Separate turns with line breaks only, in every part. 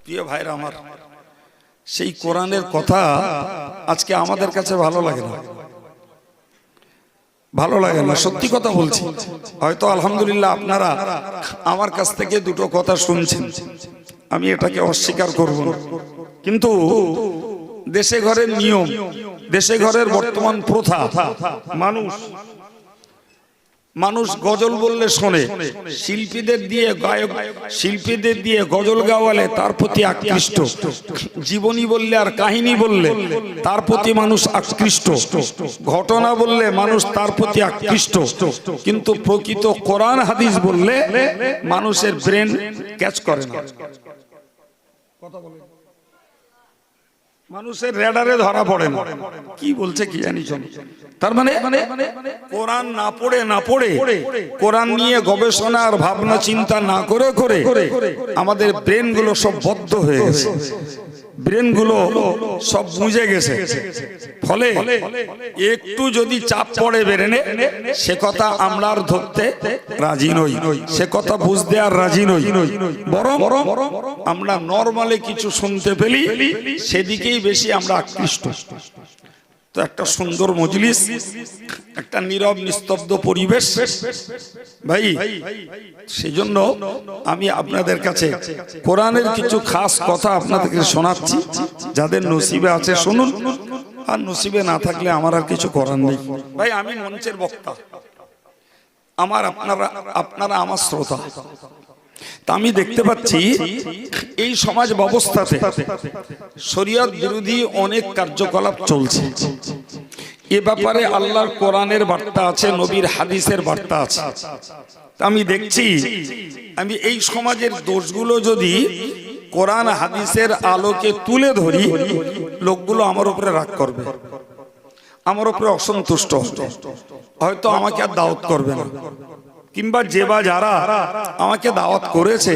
প্রিয় ভাইরা আমার, সেই কোরআনের কথা আজকে আমাদের কাছে ভালো লাগে না, ভালো লাগে না, সত্যি কথা বলছি। হয়তো আলহামদুলিল্লাহ আপনারা আমার কাছ থেকে দুটো কথা শুনছেন, আমি এটাকে অস্বীকার করব না, কিন্তু দেশে ঘরের নিয়ম, দেশে ঘরের বর্তমান প্রথা, মানুষ গজল বললে শোনে, শিল্পীদের দিয়ে গায়ক শিল্পীদের দিয়ে গজল গাওয়ালে তার প্রতি আকৃষ্ট, জীবনী বললে আর কাহিনী বললে তার প্রতি মানুষ আকৃষ্ট, ঘটনা বললে মানুষ তার প্রতি আকৃষ্ট, কিন্তু প্রকৃত কোরআন হাদিস বললে মানুষের ব্রেন ক্যাচ করে না, কথা বলে মানুষের রেডারে ধরা পড়ে না, কি বলছে কি জানি। তার মানে কোরআন না পড়ে কোরআন নিয়ে গবেষণা আর ভাবনা চিন্তা না করে আমাদের ব্রেন গুলো সব বদ্ধ হয়ে গেছে, ব্রেন গুলো সব বুঝে গেছে। ফলে একটু যদি চাপ পড়ে ব্রেনে, সে কথা আমরা আর ধরতে রাজি নই, সে কথা বুঝতে আর রাজি নই, বরং আমরা নরমালে কিছু শুনতে পেলি সেদিকেই বেশি আমরা আকৃষ্ট। তো একটা সুন্দর মজলিস, একটা নীরব নিস্তব্ধ পরিবেশ ভাই, সেজন্য আমি আপনাদের কাছে কোরআনের কিছু খাস কথা আপনাদেরকে শোনাচ্ছি। যাদের নসিবে আছে শুনুন, আর নসিবে না থাকলে আমার আর কিছু করার নেই। ভাই আমি মঞ্চের বক্তা, আপনারা আমার শ্রোতা। তা আমি দেখতে পাচ্ছি এই সমাজ ব্যবস্থাতে শরীয়ত বিরোধী অনেক কার্যকলাপ চলছে। এ ব্যাপারে আল্লাহর কোরআনের বার্তা আছে, নবীর হাদিসের বার্তা আছে। আমি দেখছি আমি এই সমাজের দোষগুলো যদি কোরআন হাদিসের আলোকে তুলে ধরি, লোকগুলো আমার উপরে রাগ করবে, আমার উপরে অসন্তুষ্ট হবে, হয়তো আমাকে আর দাওয়াত করবে না, কিংবা যে বা যারা আমাকে দাওয়াত করেছে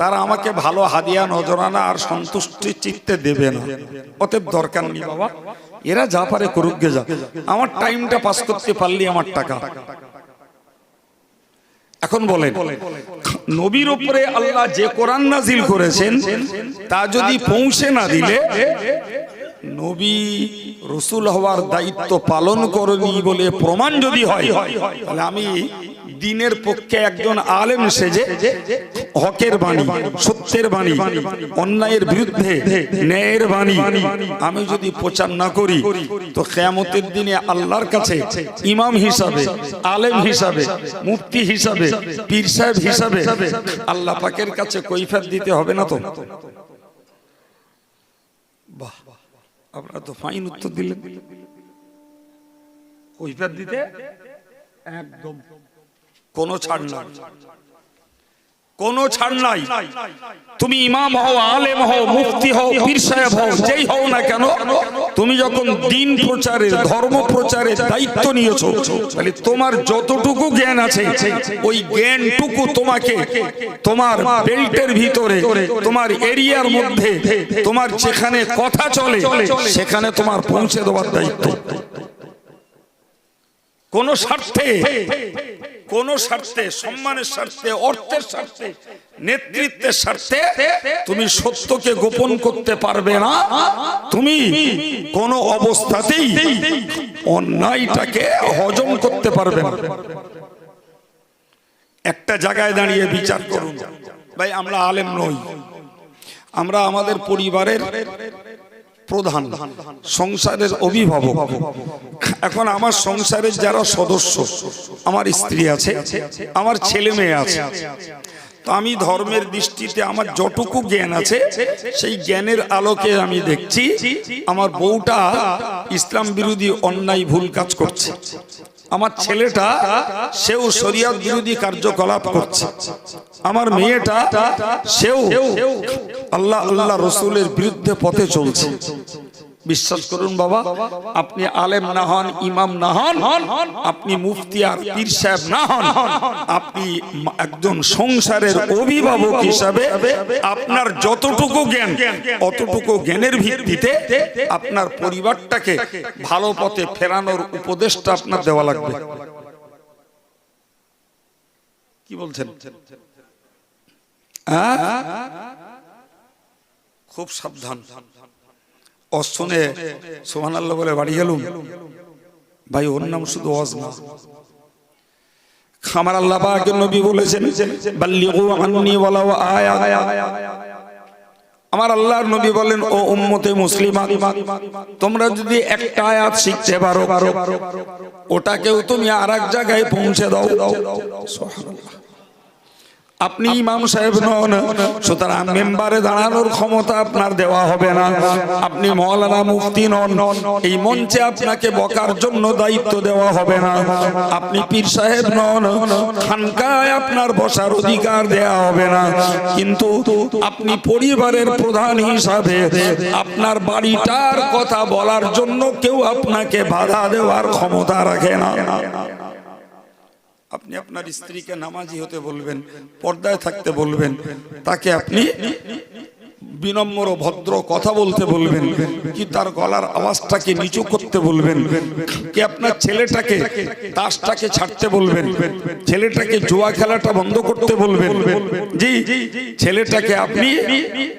তারা আমাকে ভালো হাদিয়া নজরানা আর সন্তুষ্টি চিত্তে দেবে না। অতএব দরকার নেই বাবা, এরা যা পারে করুক গে, যা, আমার টাইমটা পাস করতে পারলি আমার টাকা। এখন বলেন, নবীর উপরে আল্লাহ যে কোরআন নাজিল করেছেন তা যদি পৌঁছে না দিলে, নবী রাসূল হওয়ার দায়িত্ব পালন করেনি বলে প্রমাণ যদি হয়, তাহলে আমি দিনের পক্ষে একজন আলেম সেজে হকের বাণী, সত্যের বাণী, অন্যায়ের বিরুদ্ধে ন্যায়ের বাণী আমি যদি প্রচার না করি, তো কিয়ামতের দিনে আল্লাহর কাছে ইমাম হিসাবে, আলেম হিসাবে, মুফতি হিসাবে, পীর সাহেব হিসাবে আল্লাহ পাকের কাছে কৈফিয়ত দিতে হবে না। তো বাহ, আপনারা তো ফাইন উত্তর দিলেন। কৈফিয়ত দিতে একদম কোনো ছাড় নাই, কোনো ছাড় নাই। তুমি ইমাম হও, আলেম হও, মুফতি হও, পীর সাহেব হও, যেই হও না কেন, তুমি যখন দিন প্রচারের, ধর্ম প্রচারের দায়িত্ব নিয়েছো, তাহলে তোমার যতটুকু জ্ঞান আছে ওই জ্ঞানটুকু তোমাকে তোমার বেল্টের ভিতরে, তোমার এরিয়ার মধ্যে, তোমার যেখানে কথা চলে সেখানে তোমার পৌঁছে দেওয়ার দায়িত্ব। কোন স্বার্থে, কোন স্বার্থে, সম্মানের স্বার্থে, অর্থের স্বার্থে, নেতৃত্বের স্বার্থে তুমি সত্যকে গোপন করতে পারবে না। তুমি কোন অবস্থাতেই অন্যায়টাকে হজম করতে পারবে না। একটা জায়গায় দাঁড়িয়ে বিচার করুন ভাই, আমরা আলেম নই, আমরা আমাদের পরিবারের প্রধান, সংসারের অভিভাবক। এখন আমার সংসারের যারা সদস্য, আমার স্ত্রী আছে, আমার ছেলে মেয়ে আছে, তো আমি ধর্মের দৃষ্টিতে আমার যতটুকু জ্ঞান আছে সেই জ্ঞানের আলোকে আমি দেখছি আমার বউটা ইসলাম বিরোধী অন্যায় ভুল কাজ করছে, আমার ছেলেটা সেও শরিয়ত বিরোধী কার্যকলাপ করছে, আমার মেয়েটা সেও আল্লাহ আল্লাহ রসুলের বিরুদ্ধে পথে চলছে। বিশ্বাস করুন বাবা, আপনি আলেম না হন, ইমাম না হন, আপনি মুফতি আর পীর সাহেব না হন, আপনি একজন সংসারের অভিভাবক হিসাবে আপনার যতটুকু জ্ঞান, অতটুকু জ্ঞানের ভিত্তিতে আপনার পরিবারটাকে ভালো পথে ফেরানোর উপদেশটা আপনার দেওয়া লাগবে। কি বলছেন? খুব সাবধান। ওয়াজ শুনে সুবহানাল্লাহ বলে বাড়ি গেলুম, ভাই ওর নাম শুধু ওয়াজ না। আমার আল্লাহ পাকের নবী বলেছেন বাল্লিগু আন্নী ওয়ালাউ আয়া। আমার আল্লাহর নবী বলেন ও উম্মতে মুসলিমা, তোমরা যদি একটা আয়াত শিখতে পারো ওটাকেও তুমি আরেক জায়গায় পৌঁছে দাও। সুবহানাল্লাহ। আপনি ইমাম সাহেব নন, সুতরাং মেম্বারে দাঁড়ানোর ক্ষমতা আপনার দেওয়া হবে না। আপনি মাওলানা মুফতি নন, এই মঞ্চে আপনাকে বকার জন্য দায়িত্ব দেওয়া হবে না। আপনি পীর সাহেব নন, খানকায় আপনার বসার অধিকার দেওয়া হবে না। কিন্তু আপনি পরিবারের প্রধান হিসাবে আপনার বাড়িটার কথা বলার জন্য কেউ আপনাকে বাধা দেওয়ার ক্ষমতা রাখে না। আপনি আপনার স্ত্রীকে নামাজি হতে বলবেন, পর্দায় থাকতে বলবেন, তাকে আপনি বিনম্র ভদ্র কথা বলতে বলবেন, কি তার গলার আওয়াজটাকে নিচু করতে বলবেন, কি আপনার ছেলেটাকে তাসটাকে ছাড়তে বলবেন, ছেলেটাকে জুয়া খেলাটা বন্ধ করতে বলবেন, জি ছেলেটাকে আপনি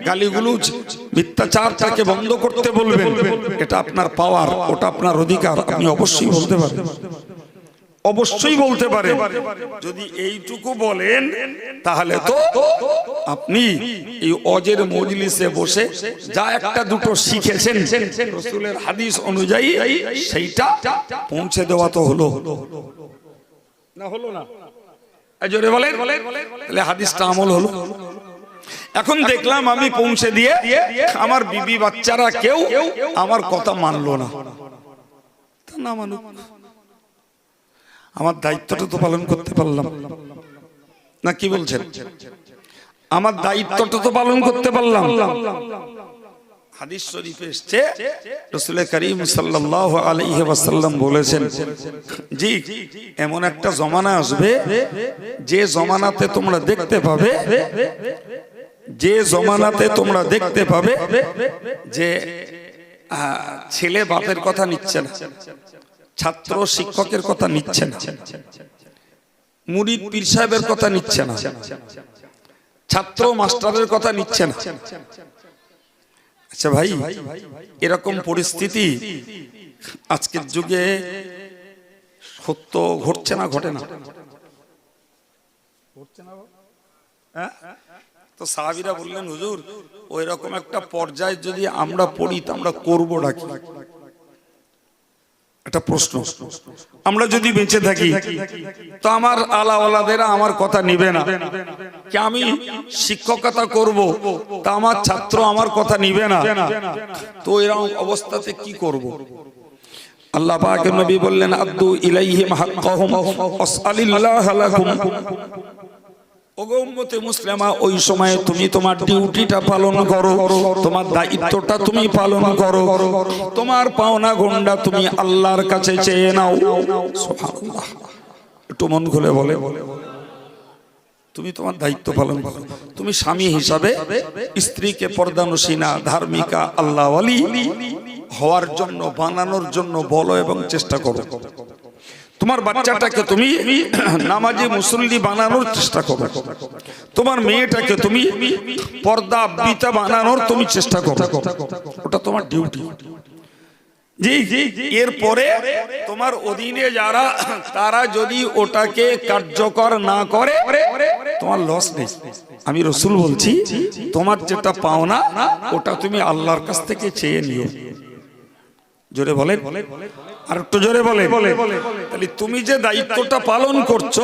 গালিগুলোজ মিথ্যাচারটাকে বন্ধ করতে বলবেন। এটা আপনার পাওয়ার, ওটা আপনার অধিকার, আপনি অবশ্যই বলতে পারেন, অবশ্যই বলতে পারে। যদি এইটুকু বলেন তাহলে তো আপনি এই ওয়াজের মজলিসে বসে যা একটা দুটো শিখেছেন রাসূলের হাদিস অনুযায়ী সেইটা পৌঁছে দেওয়া তো হলো না, হলো না? জোরে বলেন, তাহলে হাদিসটা আমল হলো। এখন দেখলাম আমি পৌঁছে দিয়ে আমার বিবি বাচ্চারা কেউ আমার কথা মানলো না, তা না মানুক, আমার দায়িত্বটা তো পালন করতে পারলাম না, কি বলছেন? আমার দায়িত্বটা তো পালন করতে পারলাম। হাদিস শরীফে এসেছে রাসূল করিম সাল্লাল্লাহু আলাইহি ওয়াসাল্লাম বলেছেন, জি এমন একটা জমানা আসবে যে জমানাতে তোমরা দেখতে পাবে, যে জমানাতে তোমরা দেখতে পাবে যে ছেলে বাপের কথা নিচ্ছে না, ছাত্র শিক্ষকের কথা নিচ্ছে না, মুরিদ পীর সাহেবের কথা নিচ্ছে না, ছাত্র মাস্টারের কথা নিচ্ছে না। আচ্ছা ভাই, এরকম পরিস্থিতি আজকের যুগে সত্য ঘটছে না, ঘটে না? তো সাহাবীরা বললেন হুজুর ওই রকম একটা পর্যায়ে যদি আমরা পড়ি তা আমরা করবোটা কি? একটা প্রশ্ন। আমরা যদি বেঁচে থাকি তো আমার আলাওয়ালাদেরা আমার কথা নিবে না, কি আমি শিক্ষকতা করব তা আমার ছাত্র আমার কথা নিবে না, তো এরকম অবস্থাতে কি করব? আল্লাহ পাকের নবী বললেন আদু ইলাইহিম হাক্কাহুম ওয়াসআলিল্লাহ লাকুম। ওগো উম্মতে মুসলিমা, ওই সময়ে তুমি তোমার ডিউটিটা পালন করো, তোমার দায়িত্বটা তুমি পালন করো, তোমার পাওনা গন্ডা তুমি আল্লাহর কাছে চেয়ে নাও। সুবহানাল্লাহ, একটু মন খুলে বলে, তুমি তোমার দায়িত্ব পালন করো। তুমি স্বামী হিসাবে স্ত্রীকে পর্দানসীনা, ধার্মিকা, আল্লাহওয়ালি হওয়ার জন্য, বানানোর জন্য বলো এবং চেষ্টা করো। তোমার বাচ্চাটাকে তুমি নামাজি মুসল্লি বানানোর চেষ্টা করো, তোমার মেয়েটাকে তুমি পর্দা আবৃতা বানানোর তুমি চেষ্টা করো, ওটা তোমার ডিউটি। জি এরপরে তোমার অধীনে যারা, তারা যদি ওটাকে কার্যকর না করে তোমার লস নেই। আমি রাসূল বলছি তোমার যেটা পাওনা ওটা তুমি আল্লাহর কাছ থেকে চেয়ে নিও। জোরে বলেন, আর একটু জোরে বলেন। তাহলে তুমি যে দায়িত্বটা পালন করছো,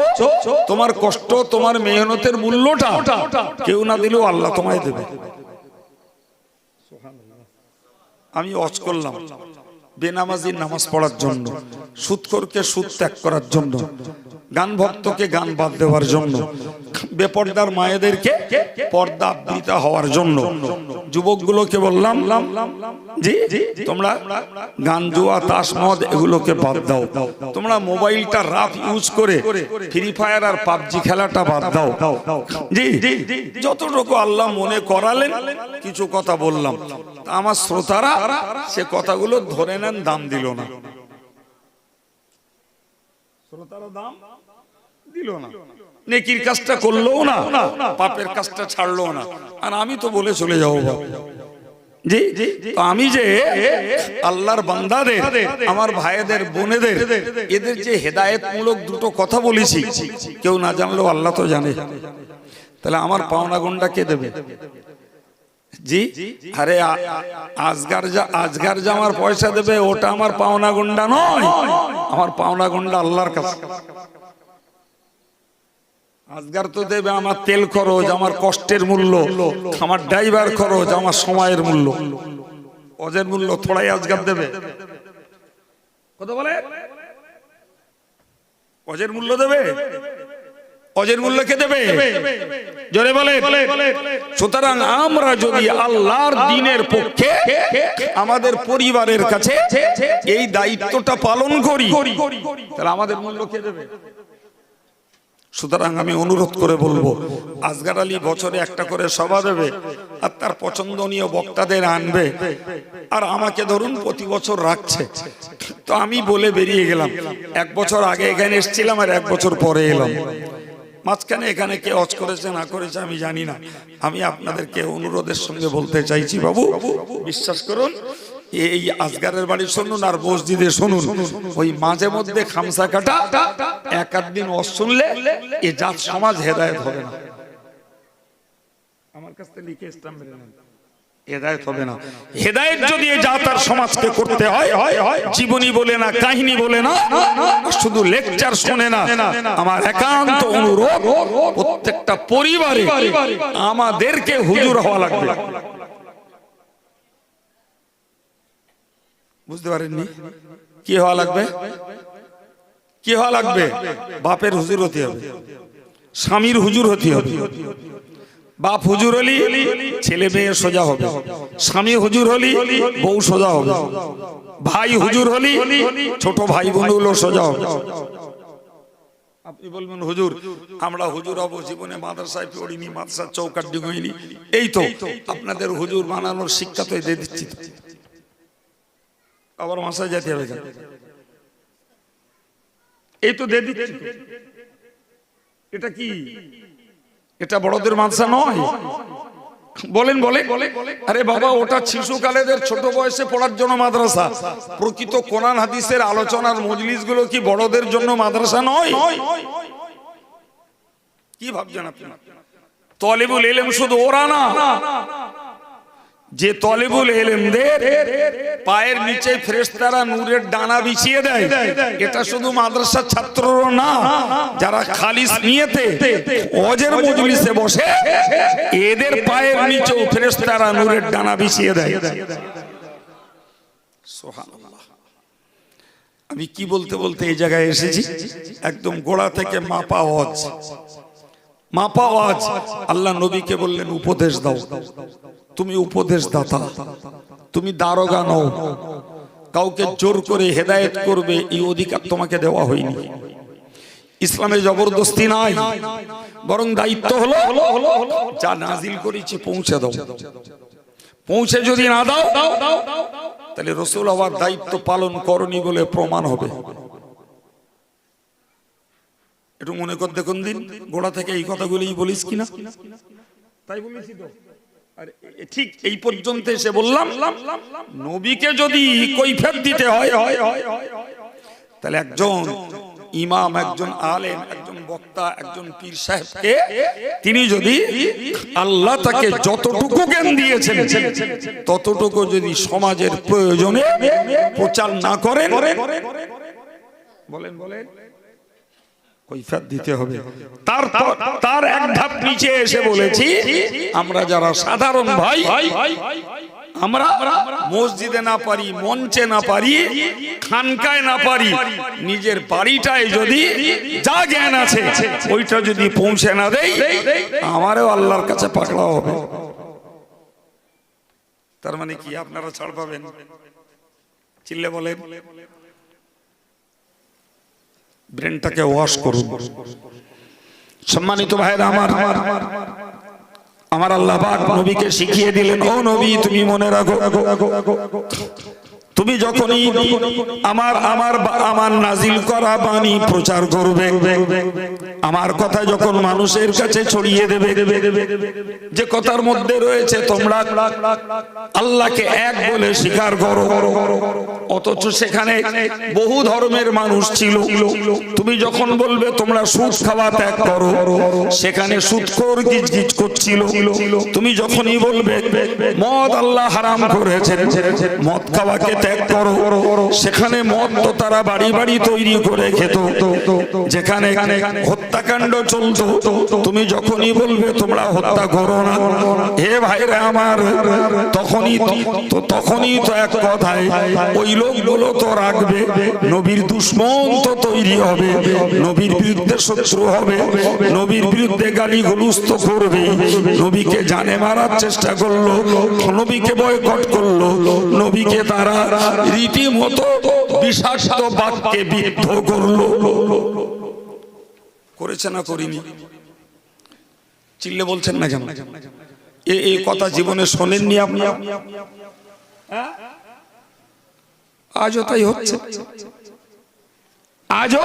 তোমার কষ্ট, তোমার মেহনতের মূল্যটা কেউ না দিলেও আল্লাহ তোমায় দেবে। আমি ওয়াজ করলাম বেনামাজির নামাজ পড়ার জন্য, সুদখোরকে সুদ ত্যাগ করার জন্য, গান ভক্তকে গান বাদ দেওয়ার জন্য, বেপর্দার মায়েদেরকে পর্দা আবৃতা হওয়ার জন্য। যুবকগুলোকে বললাম জি তোমরা গান, জুয়া, তাস, মদ এগুলোকে বাদ দাও, তোমরা মোবাইলটা রাফ ইউজ করে ফ্রি ফায়ার আর পাবজি খেলাটা বাদ দাও। জি যতটুকু আল্লাহ মনে করালেন কিছু কথা বললাম, আমার শ্রোতারা সে কথাগুলো ধরে নেন, দাম দিল না, শ্রোতারা দাম দিল না, নেকির কাজটা করলো না, পাপের কাজটা ছাড়লো না, আর আমি তো বলে চলে যাবো জি তো আমি যে আল্লাহর বান্দাদের, আমার ভাইদের বোনেদের, এদের যে হেদায়েতমূলক দুটো কথা বলেছি, কেউ না জানলেও আল্লাহ তো জানে। তাহলে আমার পাওনা গন্ডা কে দেবে? জি আরে আজগার জামার পয়সা দেবে, ওটা আমার পাওনা গন্ডা নয়। আমার পাওনা গন্ডা আল্লাহর কাছে। আজগার তো দেবে আমার তেল খরচ, আমার কষ্টের মূল্য, আমার ড্রাইভার খরচ, আমার সময়ের মূল্য। অজের মূল্য থোড়াই আজগার দেবে? কথা বলে অজের মূল্য দেবে? অজের মূল্য কে দেবে? জোরে বলে। সুতরাং আমরা যদি আল্লাহর দ্বীনের পক্ষে আমাদের পরিবারের কাছে এই দায়িত্বটা পালন করি, তাহলে আমাদের মূল্য কে দেবে? সুতরাং আমি অনুরোধ করে বলবো, আসগার আলী বছরে একটা করে সভা দেবে, আর তার পছন্দনীয় বক্তাদের আনবে, আর আমাকে ধরুন প্রতি বছর রাখছে। তো আমি বলে বেরিয়ে গেলাম, এক বছর আগে এখানে এসেছিলাম আর এক বছর পরে এলাম, মাঝখানে এখানে কে হজ করেছে না করেছে আমি জানি না। আমি আপনাদেরকে অনুরোধের সঙ্গে বলতে চাইছি, বাবু বিশ্বাস করুন, এই আসগারের বাড়ি শুনুন আর মসজিদে শুনুন, ওই মাঝে মধ্যে খামসা কাটা এক আধ দিন শুনলে এ জাত সমাজ হেদায়েত হবে না। আমার কাছ থেকে লিখে স্ট্যাম্প মেরে নেন, হেদায়েত হবে না। হেদায়েত যদি এই জাত আর সমাজকে করতে হয়, জীবনী বলে না, কাহিনী বলে না, শুধু লেকচার শুনে না। আমার একান্ত অনুরোধ, প্রত্যেকটা পরিবারে আমাদেরকে হুজুর হওয়া লাগবে। বুঝতে পারেননি? কি হওয়া লাগবে? কি হওয়া লাগবে? বাপের হুজুর হতে হবে, স্বামীর হুজুর হতে হবে। বাপ হুজুর হলি ছেলে মেয়ে সোজা হবে, স্বামী হুজুর হলি বউ সোজা হবে, ভাই হুজুর হলি ছোট ভাই বোনগুলো সোজা হবে। আপনি বলবেন হুজুর আমরা হুজুর হব, জীবনে মাদ্রাসায় পড়িনি, মাদ্রাসার চৌকাঠ ডিঙাইনি, এই তো আপনাদের হুজুর বানানোর শিক্ষা তো দিয়ে দিচ্ছি। আবার মাসায় যেতে হবে, এই তো দিয়ে দিচ্ছি। এটা কি? এটা বড়দের মাদ্রাসা নয়? বলেন বলে। আরে বাবা, ওটা শিশুকালেদের ছোট বয়সে পড়ার জন্য মাদ্রাসা। প্রকৃত কোরআন হাদিসের আলোচনার মজলিস গুলো কি বড়দের জন্য মাদ্রাসা নয়? কি ভাবছেন আপনি? তলেবুল ইলম শুধু ওরা না, যে তলেবুল ইলমদের পায়ের নিচে ফেরেশতারা নূরের ডানা বিছিয়ে দেয়, এটা শুধু মাদ্রাসার ছাত্ররা না, যারা খালিস নিয়তে ওয়াজের মজলিসে বসে এদের পায়ের নিচেও ফেরেশতারা নূরের ডানা বিছিয়ে দেয়। সুবহানাল্লাহ। আমি কি বলতে বলতে এই জায়গায় এসেছি, একদম গোড়া থেকে মাপা ওয়াজ। মাপা ওয়াজ। আল্লাহ নবীকে বললেন উপদেশ দাও, তুমি উপদেশ দাতা, তুমি দারোগা নও, কাউকে জোর করে হেদায়েত করবে এই অধিকার তোমাকে দেওয়া হয়নি। ইসলামে জবরদস্তি নাই, বরং দায়িত্ব হলো যা নাজিল করেছি পৌঁছে দাও। পৌঁছে যদি না দাও তাহলে রাসূল হওয়ার দায়িত্ব পালন করনি বলে প্রমাণ হবে। একটু মনে কর দেখুন দিন, গোড়া থেকে এই কথাগুলোই বলিস কিনা? তাই বলেছি তো। ঠিক এই পর্যন্ত এসে বললাম, নবীকে যদি কৈফিয়ত দিতে হয় তাহলে একজন ইমাম, একজন আলেম, একজন বক্তা, একজন পীর সাহেবকে তিনি যদি আল্লাহ তাকে যতটুকু জ্ঞান দিয়েছেন ততটুকু যদি সমাজের প্রয়োজনে প্রচার না করেন, বলেন কৈফিয়ত দিতে হবে। তার এক ধাপ নিচে এসে বলেছি, আমরা যারা সাধারণ ভাই, আমরা মসজিদে না পারি, মঞ্চে না পারি, খানকায় না পারি, নিজের বাড়িটায় যদি যা জ্ঞান আছে ওইটা যদি পৌঁছে না দেই, আমারও আল্লাহর কাছে পাকড়াও হবে। তার মানে কি আপনারা ছাড় পাবেন? চিল্লে বলেন। ব্রেনটাকে ওয়াশ করুন। সম্মানিত ভাইরা আমার আল্লাহ পাক নবীকে শিখিয়ে দিলেন, ও নবী তুমি মনে রাখো তুমি যখনই আমার নাজিল করা বাণী প্রচার করবে, আমার কথা যখন মানুষের কাছে ছড়িয়ে দেবে, যে কথার মধ্যে রয়েছে তোমরা আল্লাহকে এক বলে স্বীকার করো, অথচ সেখানে বহু ধর্মের মানুষ ছিল, তুমি যখন বলবে তোমরা সুদ খাওয়া ত্যাগ করো, সেখানে সুদখোর গিজগিজ করছিল। তুমি যখনই বলবে মদ আল্লাহ হারাম করেছেন, মদ খাওয়াকে ত্যাগ করো, সেখানে মদ তো তারা বাড়ি বাড়ি তৈরি করে খেত, যেখানে হত্যাকাণ্ড চলতো। তুমি যখনই বলবে তোমরা হত্যা করো না, হে ভাইরা আমার, তখনই তো এক কথায় ওই লোকগুলো তো রাখবে, নবীর দুশমন তো তৈরি হবে, নবীর বিরুদ্ধে শত্রু হবে, নবীর বিরুদ্ধে গালি গলুজ তো করবে, নবীকে জানে মারার চেষ্টা করলো, নবীকে বয়কট করলো, নবীকে তারা রীতিমতো বিষাক্ত বাক্যে বিদ্ধ করলো। করেছে না করিনি? চিল্লে বলছেন না কেন? এই কথা জীবনে শোনেননি আপনি? আজও তাই হচ্ছে, আজও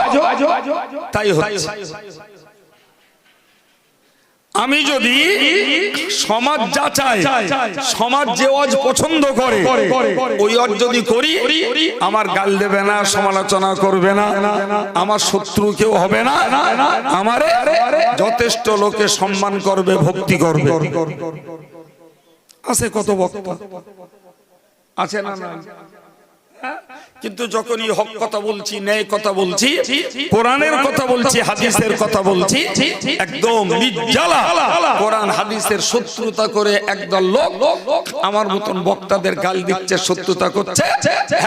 তাই হচ্ছে। আমি যদি সমাজ যা চায়, সমাজ যে ওয়াজ পছন্দ করে ওই ওয়াজ যদি করি, আমার গাল দেবে না, সমালোচনা করবে না, আমার শত্রু কেউ হবে না, আমারে যথেষ্ট লোকে সম্মান করবে, ভক্তি করবে। আছে কত বক্তা আছে না? কিন্তু যখনই হক কথা বলছি, ন্যায় কথা বলছি, কোরআনের কথা বলছি, হাদিসের কথা বলছি, একদম নির্জালা কোরআন হাদিসের শত্রুতা করে একদল লোক আমার মতন বক্তাদের গাল দিচ্ছে, শত্রুতা করছে,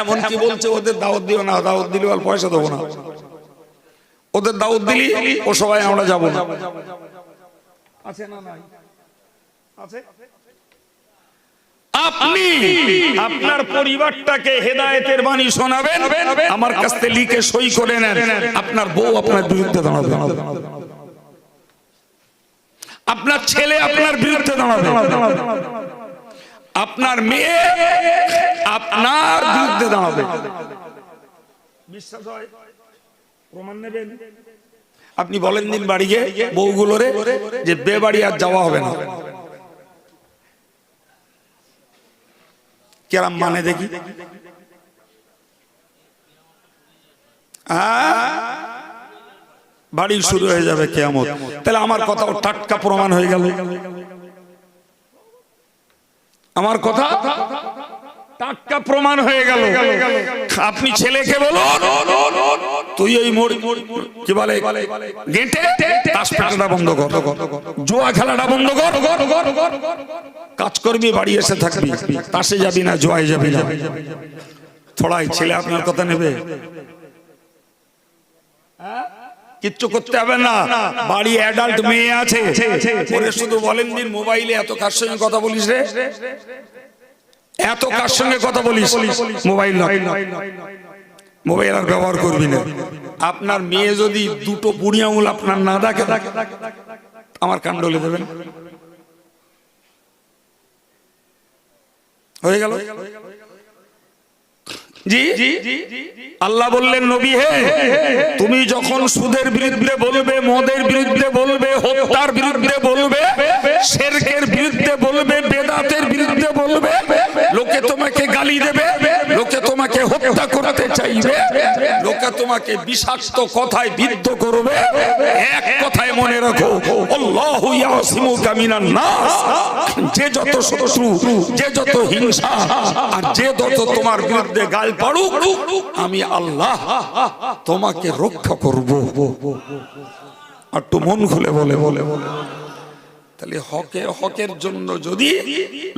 এমনকি বলছে ওদের দাওয়াত দিও না, দাওয়াত দিলে আর পয়সা দেবো না, ওদের দাওয়াত দিলি ও সবাই আমরা যাবো না। আছে না? নাই? আছে। আপনি আপনার পরিবারটাকে হেদায়েতের বাণী শোনাবেন, আমার কাছ থেকে লিখে সই করে নেন, আপনার বউ আপনার বিরুদ্ধে দাঁড়াবে, আপনার ছেলে আপনার বিরুদ্ধে দাঁড়াবে, আপনার মেয়ে আপনার বিরুদ্ধে দাঁড়াবে। বিশ্বাস হয়? প্রমাণ নেবেন? আপনি বলেন দিন বাড়ি গিয়ে বউগুলোরে যে বে বাড়ি আর যাওয়া হবে না। কেরাম মানে দেখি? বাড়ি শুরু হয়ে যাবে কিয়ামত। তাহলে আমার কথা টাটকা প্রমাণ হয়ে গেল, আমার কথা টাটকা প্রমাণ হয়ে গেল। আপনি ছেলেকে বলুন তুই এই মোড় কি বলে গেটে তাস খেলাটা বন্ধ কর, জুয়া খেলাটা বন্ধ কর, কাজ করবি, বাড়ি এসে থাকবি, তাসে যাবি না, জুয়ায় যাবি না। থোড়াই ছেলে আপনার কথা নেবে? কিচ্ছু করতে হবে না। বাড়ি অ্যাডাল্ট মেয়ে আছে, ওরে শুধু বলেন দিন মোবাইলে এত কার সঙ্গে কথা বলিস রে, এত কার সঙ্গে কথা বলিস, মোবাইল মোবাইল আর ব্যবহার করবি না। আপনার মেয়ে যদি দুটো বুড়ি আঙুল আপনার না দেখে, আমার কান ডলে দেবেন। হয়ে গেল? জি আল্লাহ বললেন নবী হে, তুমি যখন সুদের বিরুদ্ধে বলবে, মদের বিরুদ্ধে বলবে, হত্যার বিরুদ্ধে বলবে, শিরকের বিরুদ্ধে বলবে, বেদাতের বিরুদ্ধে বলবে, লোকে তোমাকে গালি দেবে, লোকে তোমাকে হত্যা করতে চাইবে, লোকে তোমাকে বিষাক্ত কথায় বিদ্ধ করবে, এক কথায় মনে রাখো, আল্লাহু ইয়াসিমুকা মিনান নাস। যে যত শত্রু, যে যত হিংসা আর যে যত তোমার বিরুদ্ধে গাল পাড়ুক, আমি আল্লাহ তোমাকে রক্ষা করব। আর তো মন খুলে বলে বলে বলে তাহলে হকের জন্য যদি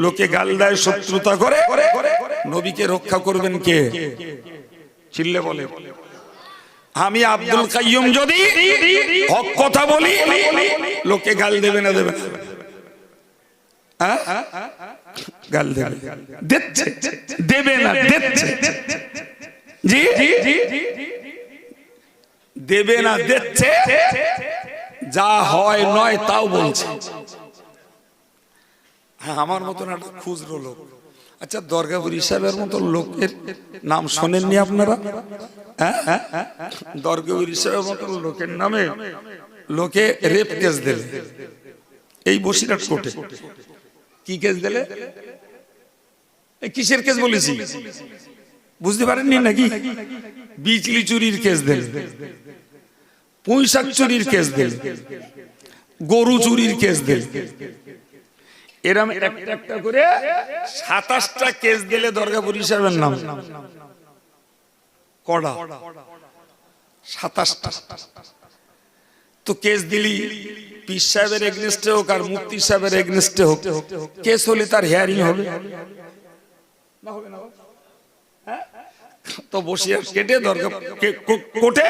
লোকে গাল দেয়, শত্রুতা করে, নবীকে রক্ষা করবেন কে? চিল্লে বলে। আমি আব্দুল কাইয়ুম যদি হক কথা বলি, লোকে গাল দেবে না? দেবে না? গাল দেবে, দিচ্ছে, দেবে না, দিচ্ছে। জি দেবে না, দিচ্ছে, যা হয় নয় তাও বলছে। হ্যাঁ, আমার মতন একটা খুচরো লোক আচ্ছা, দরগাপুরি সাহেবের মতো লোকের নাম শোনেননি আপনারা? দরগাপুরি সাহেবের মতো লোকের নামে লোকে রেপ কেস দিলে এই বসিরহাট কোর্টে। কি কেস দিলে? কিসের কেস বলেছি বুঝতে পারেননি নাকি? বিচলি চুরির কেস দিলে, পুঁইশাক চুরির কেস দিলে, গরু চুরির কেস দিলে। এরম একটা একটা করে 27টা কেস দিলে দরগাপুরি সাহেবের নাম। কড়া 27টা। তো কেস দিলি পীর সাহেবের এগেনস্টে হোক আর মুফতি সাহেবের এগেনস্টে হোক, কেস হলে তার হিয়ারিং হবে না? হবে না? তো বসিয়ে কেটে কোর্টে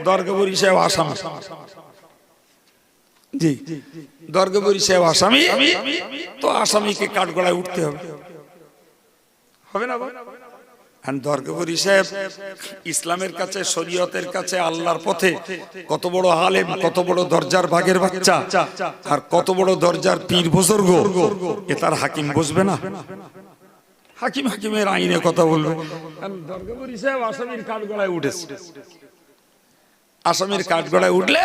দরগাপুরি সাহেব আসামি। জি, দরগাপুরি সাহেব আসামি, তো আসামিকে কাঠগড়ায় উঠতে হবে। হবে না? দরগাপুরি সাহেব ইসলামের কাছে, শরীয়তের কাছে, আল্লাহর পথে কত বড় আলেম, কত বড় দরজার ভাগের বাচ্চা, আর কত বড় দরজার পীর বুজুর্গ, এ তার হাকিম বসবে না? হাকিমের আইনে কথা বলবে। দরগাপুরি সাহেব আসামির কাঠগড়ায় উঠেছে। আসামির কাঠগড়ায় উঠলে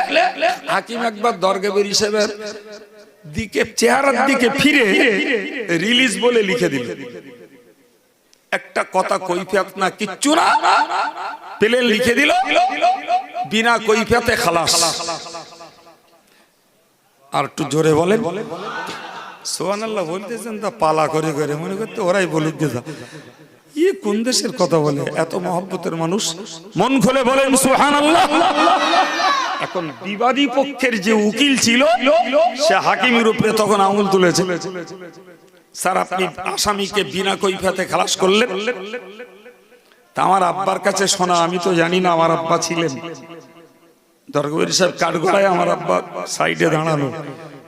হাকিম একবার দরগাপুরি সাহেবের দিকে, চেহারার দিকে ফিরে রিলিজ বলে লিখে দিল। একটা কথা কৈফিয়ত না, কিচ্ছু না, প্লেন লিখে দিল, বিনা কৈফিয়তে খালাস। আর একটু জোরে বলেন সুবহানাল্লাহ। বলতেছেন তা পালা করে করে, মনে করতে ওরাই বলুক যে কোন দেশের কথা বলে, এত মহব্বতের মানুষ। মন খুলে বলেন সুবহানাল্লাহ। এখন বিবাদী পক্ষের যে উকিল ছিল সে হাকিমের উপরে তখন আঙুল তুলেছে, স্যার আপনি আসামিকে বিনা কৈফিয়তে খালাস করলেন। তা আমার আব্বার কাছে শোনা, আমি তো জানি না, আমার আব্বা ছিলেন দরগাপুরি সাহেব কাঠগড়ায়, আমার আব্বা সাইডে দাঁড়ানো।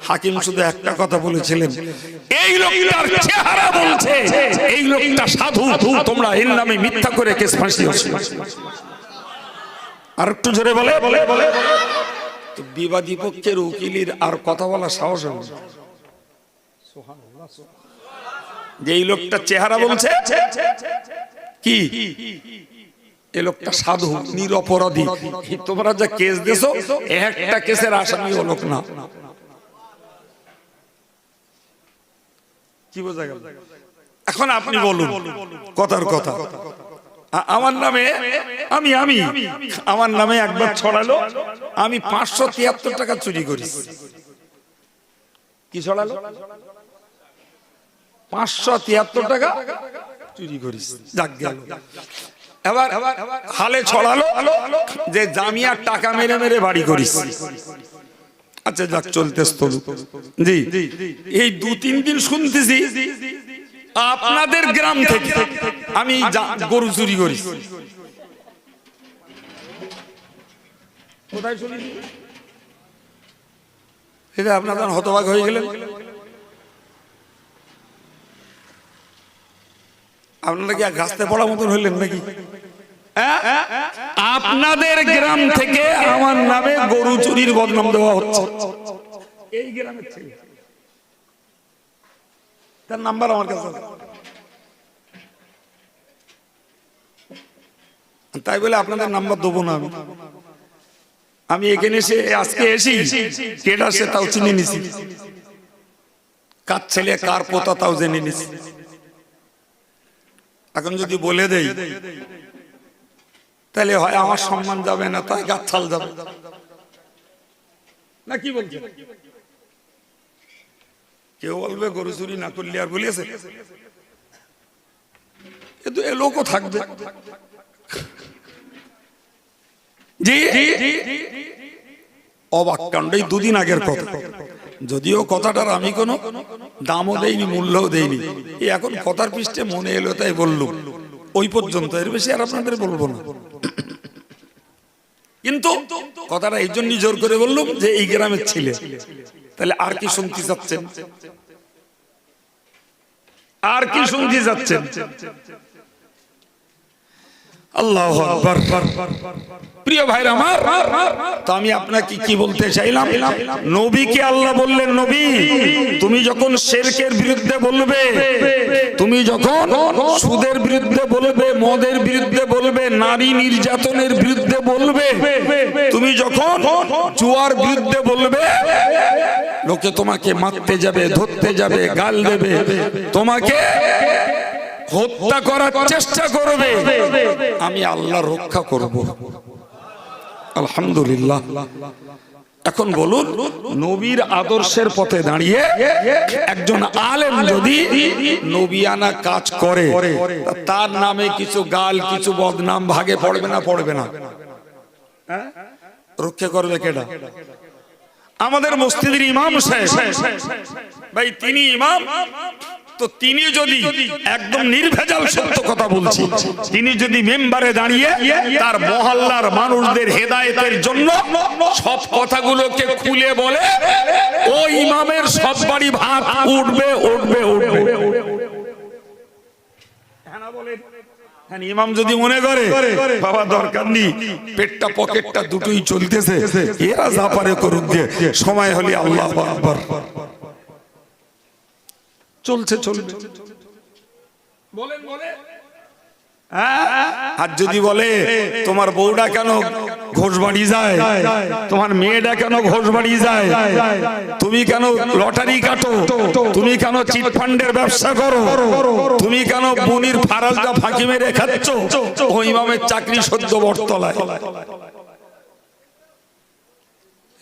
হাকিম শুধু একটা কথা বলেছিলেন, এই লোকটার চেহারা বলছে এই লোকটা সাধু, তোমরা এর নামে মিথ্যা করে কেস ফাঁসিয়ে। আর একটু জোরে বলে বলে বলে তো বিবাদী পক্ষের উকিলের আর কথা বলা সাহস হবে না। যে এই লোকটা চেহারা বলছে কি, এই লোকটা সাধু, নিরপরাধী, তোমরা যা কেস দিছো একটা কেসের আসামি ও লোক না। কি বোঝা গেল? এখন আপনি বলুন কথার কথা, আমার নামে আমি আমার নামে একবার ছড়ালো, আমি 573 টাকা চুরি করি। কি ছড়ালো? 573 টাকা চুরি করিস। যাক গেল। এবার হালে ছড়ালো যে জামিয়ার টাকা মেরে মেরে বাড়ি করিস। আচ্ছা যাক, চলতেস তো। জি, এই 2-3 দিন শুনতেছি আপনাদের গ্রাম থেকে আমি গরু চুরি করি। কোথায় শুনেছি? এটা আপনারা হতবাক হয়ে গেলেন। আপনারা কি গাছতে পড়া মতন হইলেন নাকি? আপনাদের গ্রাম থেকে আমার নামে গরু চুরির বদনাম দেওয়া হচ্ছে। এই গ্রামের ছেলে, তার নাম্বার আমার কাছে। তাই বলে আপনাদের নাম্বার দেবো না আমি। আমি এখানে এসে আজকে এসি কেডা সে তাও চিনে নিছি, কার ছেলে কার পোতা তাও জেনে নিছি। এখন যদি বলে দেই তাহলে হয় আমার সম্মান যাবে না, তাই গাছাল যাবে না। কি বলছে? কেউ বলবে গরু চুরি না করলে আর বলিয়েছে, কিন্তু এ লোকও থাকবে। জি, অবাক কাণ্ড। এই 2 দিন আগের কথা, যদিও কথাটার আমি কোনো দামও দেইনি, মূল্যও দেইনি। এখন কথার পৃষ্ঠে মনে এলো তাই বললুম, ওই পর্যন্ত, এর বেশি আর আপনাদের বলবো না। কিন্তু কথাটা এই জন্যই জোর করে বললুম যে এই গ্রামের ছেলে। তাহলে আর কি শুনতে যাচ্ছেন? আর কি শুনতে যাচ্ছেন? আল্লাহু আকবার। প্রিয় ভাইরা আমার, তো আমি আপনাকে কি বলতে চাইলাম, নবীকে আল্লাহ বললেন, নবী তুমি যখন শিরকের বিরুদ্ধে বলবে, তুমি যখন সুদের বিরুদ্ধে বলবে, মদের বিরুদ্ধে বলবে, নারী নির্যাতনের বিরুদ্ধে বলবে, তুমি যখন জুয়ার বিরুদ্ধে বলবে, লোকে তোমাকে মারতে যাবে, ধরতে যাবে, গাল দেবে, তোমাকে হত্যা করার চেষ্টা করবে, আমি আল্লাহ রক্ষা করব। আলহামদুলিল্লাহ। এখন বলুন, নবীর আদর্শের পথে দাঁড়িয়ে একজন আলেম যদি নবিয়ানা কাজ করে, তার নামে কিছু গাল, কিছু বদনাম ভাগে পড়বে না? পড়বে না? রক্ষা করবে কেডা? আমাদের মসজিদের ইমাম সাহেব ভাই, তিনি ইমাম, তো তিনি যদি একদম নির্ভেজাল সত্য কথা বলছি, তিনি যদি মেম্বারে দাঁড়িয়ে তার মহল্লার মানুষদের হেদায়েতের জন্য সব কথাগুলোকে খুলে বলে, ও ইমামের সব বাড়ি ভাত উঠবে উঠবে উঠবে। ইমাম যদি মনে করে বাবা দরকার নেই, পেটটা পকেটটা দুটোই চলতেছে, এরা যা পারে করুক, দিয়ে সময় হলে আল্লাহু আকবার, চলছে চলবে। বলেন বলেন। আর যদি বলে তোমার বউটা কেন ঘোষ বাড়ি যায়, তোমার মেয়েটা কেন ঘোষ বাড়ি যায়, তুমি কেন লটারি কাটো, তুমি কেন চিট ফান্ডের ব্যবসা করো, তুমি কেন বনির ফারাজটা ফাঁকি মেরে খাচ্ছ, ওই ইমামের চাকরি সদ্য বটতলায়,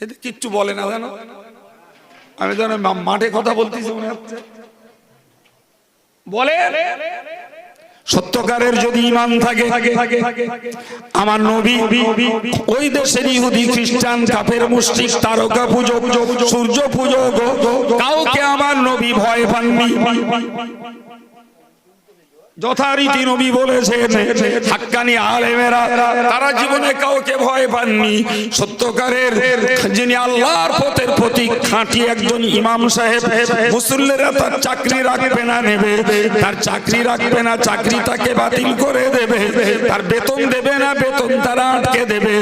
এতে কিচ্ছু বলে না জানো। আমি জানো মাঠে কথা বলতেছি মনে হচ্ছে। বলে সত্যকারের যদি ঈমান থাকে, আমার নবী ওই দেশের ইহুদি, খ্রিস্টান, কাফের, মুশরিক, তারকা পূজক, সূর্য পূজক, কাউকে আমার নবী ভয় পাননি। যথারীতি নবী বলেছেন, হাক্কানি আলেমেরা তারা জীবনে কাউকে ভয় পাননি। সত্যকারের যিনি আল্লাহর পথের প্রতীক, খাঁটি একজন ইমাম সাহেব, মুসল্লিরা তার চাকরি রাখবে না, নেবে, তার চাকরি রাখবে না, চাকরি তাকে বাতিল করে দেবে, তার বেতন দেবে না, বেতন তারা আটকে দেবে,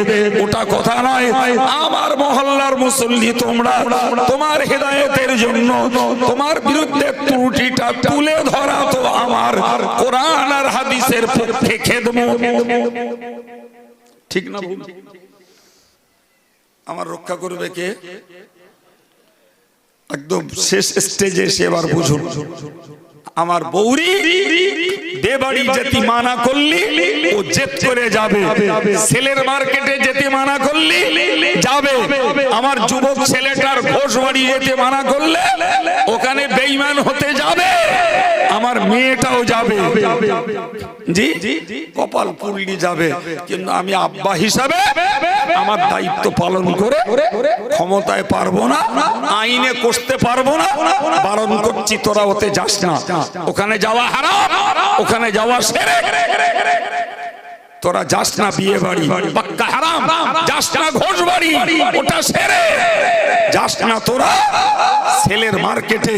ওটা কথা নয়। আমার মহল্লার মুসল্লি তোমরা, তোমার হেদায়েতের জন্য তোমার বিরুদ্ধে ত্রুটিটা তুলে ধরা তো আমার কোরআন আর হাদিসের পক্ষে খেদমত, ঠিক না ভুল? আমার রক্ষা করবে কে? একদম শেষ স্টেজে এসে এবার বুঝুন, আমার বৌরি বেবাড়ি যেতে মানা করলি ও জেদ করে যাবে, ছেলের মার্কেটে যেতে মানা করলি যাবে, আমার যুবক ছেলেটার ঘোষ বাড়ি যেতে মানা করলে ওখানে বেঈমান হতে যাবে, আমার মেয়েটাও যাবে, জি কপাল পুরলি যাবে। কিন্তু আমি আব্বা হিসাবে আমার দায়িত্ব পালন করে ক্ষমতায় পারবো না, আইনে কষতে পারবো না, বারণ করছি তোরা ওতে যাস না, ওখানে যাওয়া হারাম, ওখানে যাওয়া শিরক, তোরা যাস না বিয়ে বাড়ি, পাক্কা হারাম, যাস না ঘোষ বাড়ি, ওটা শিরক, যাস না তোরা ছেলের মার্কেটে,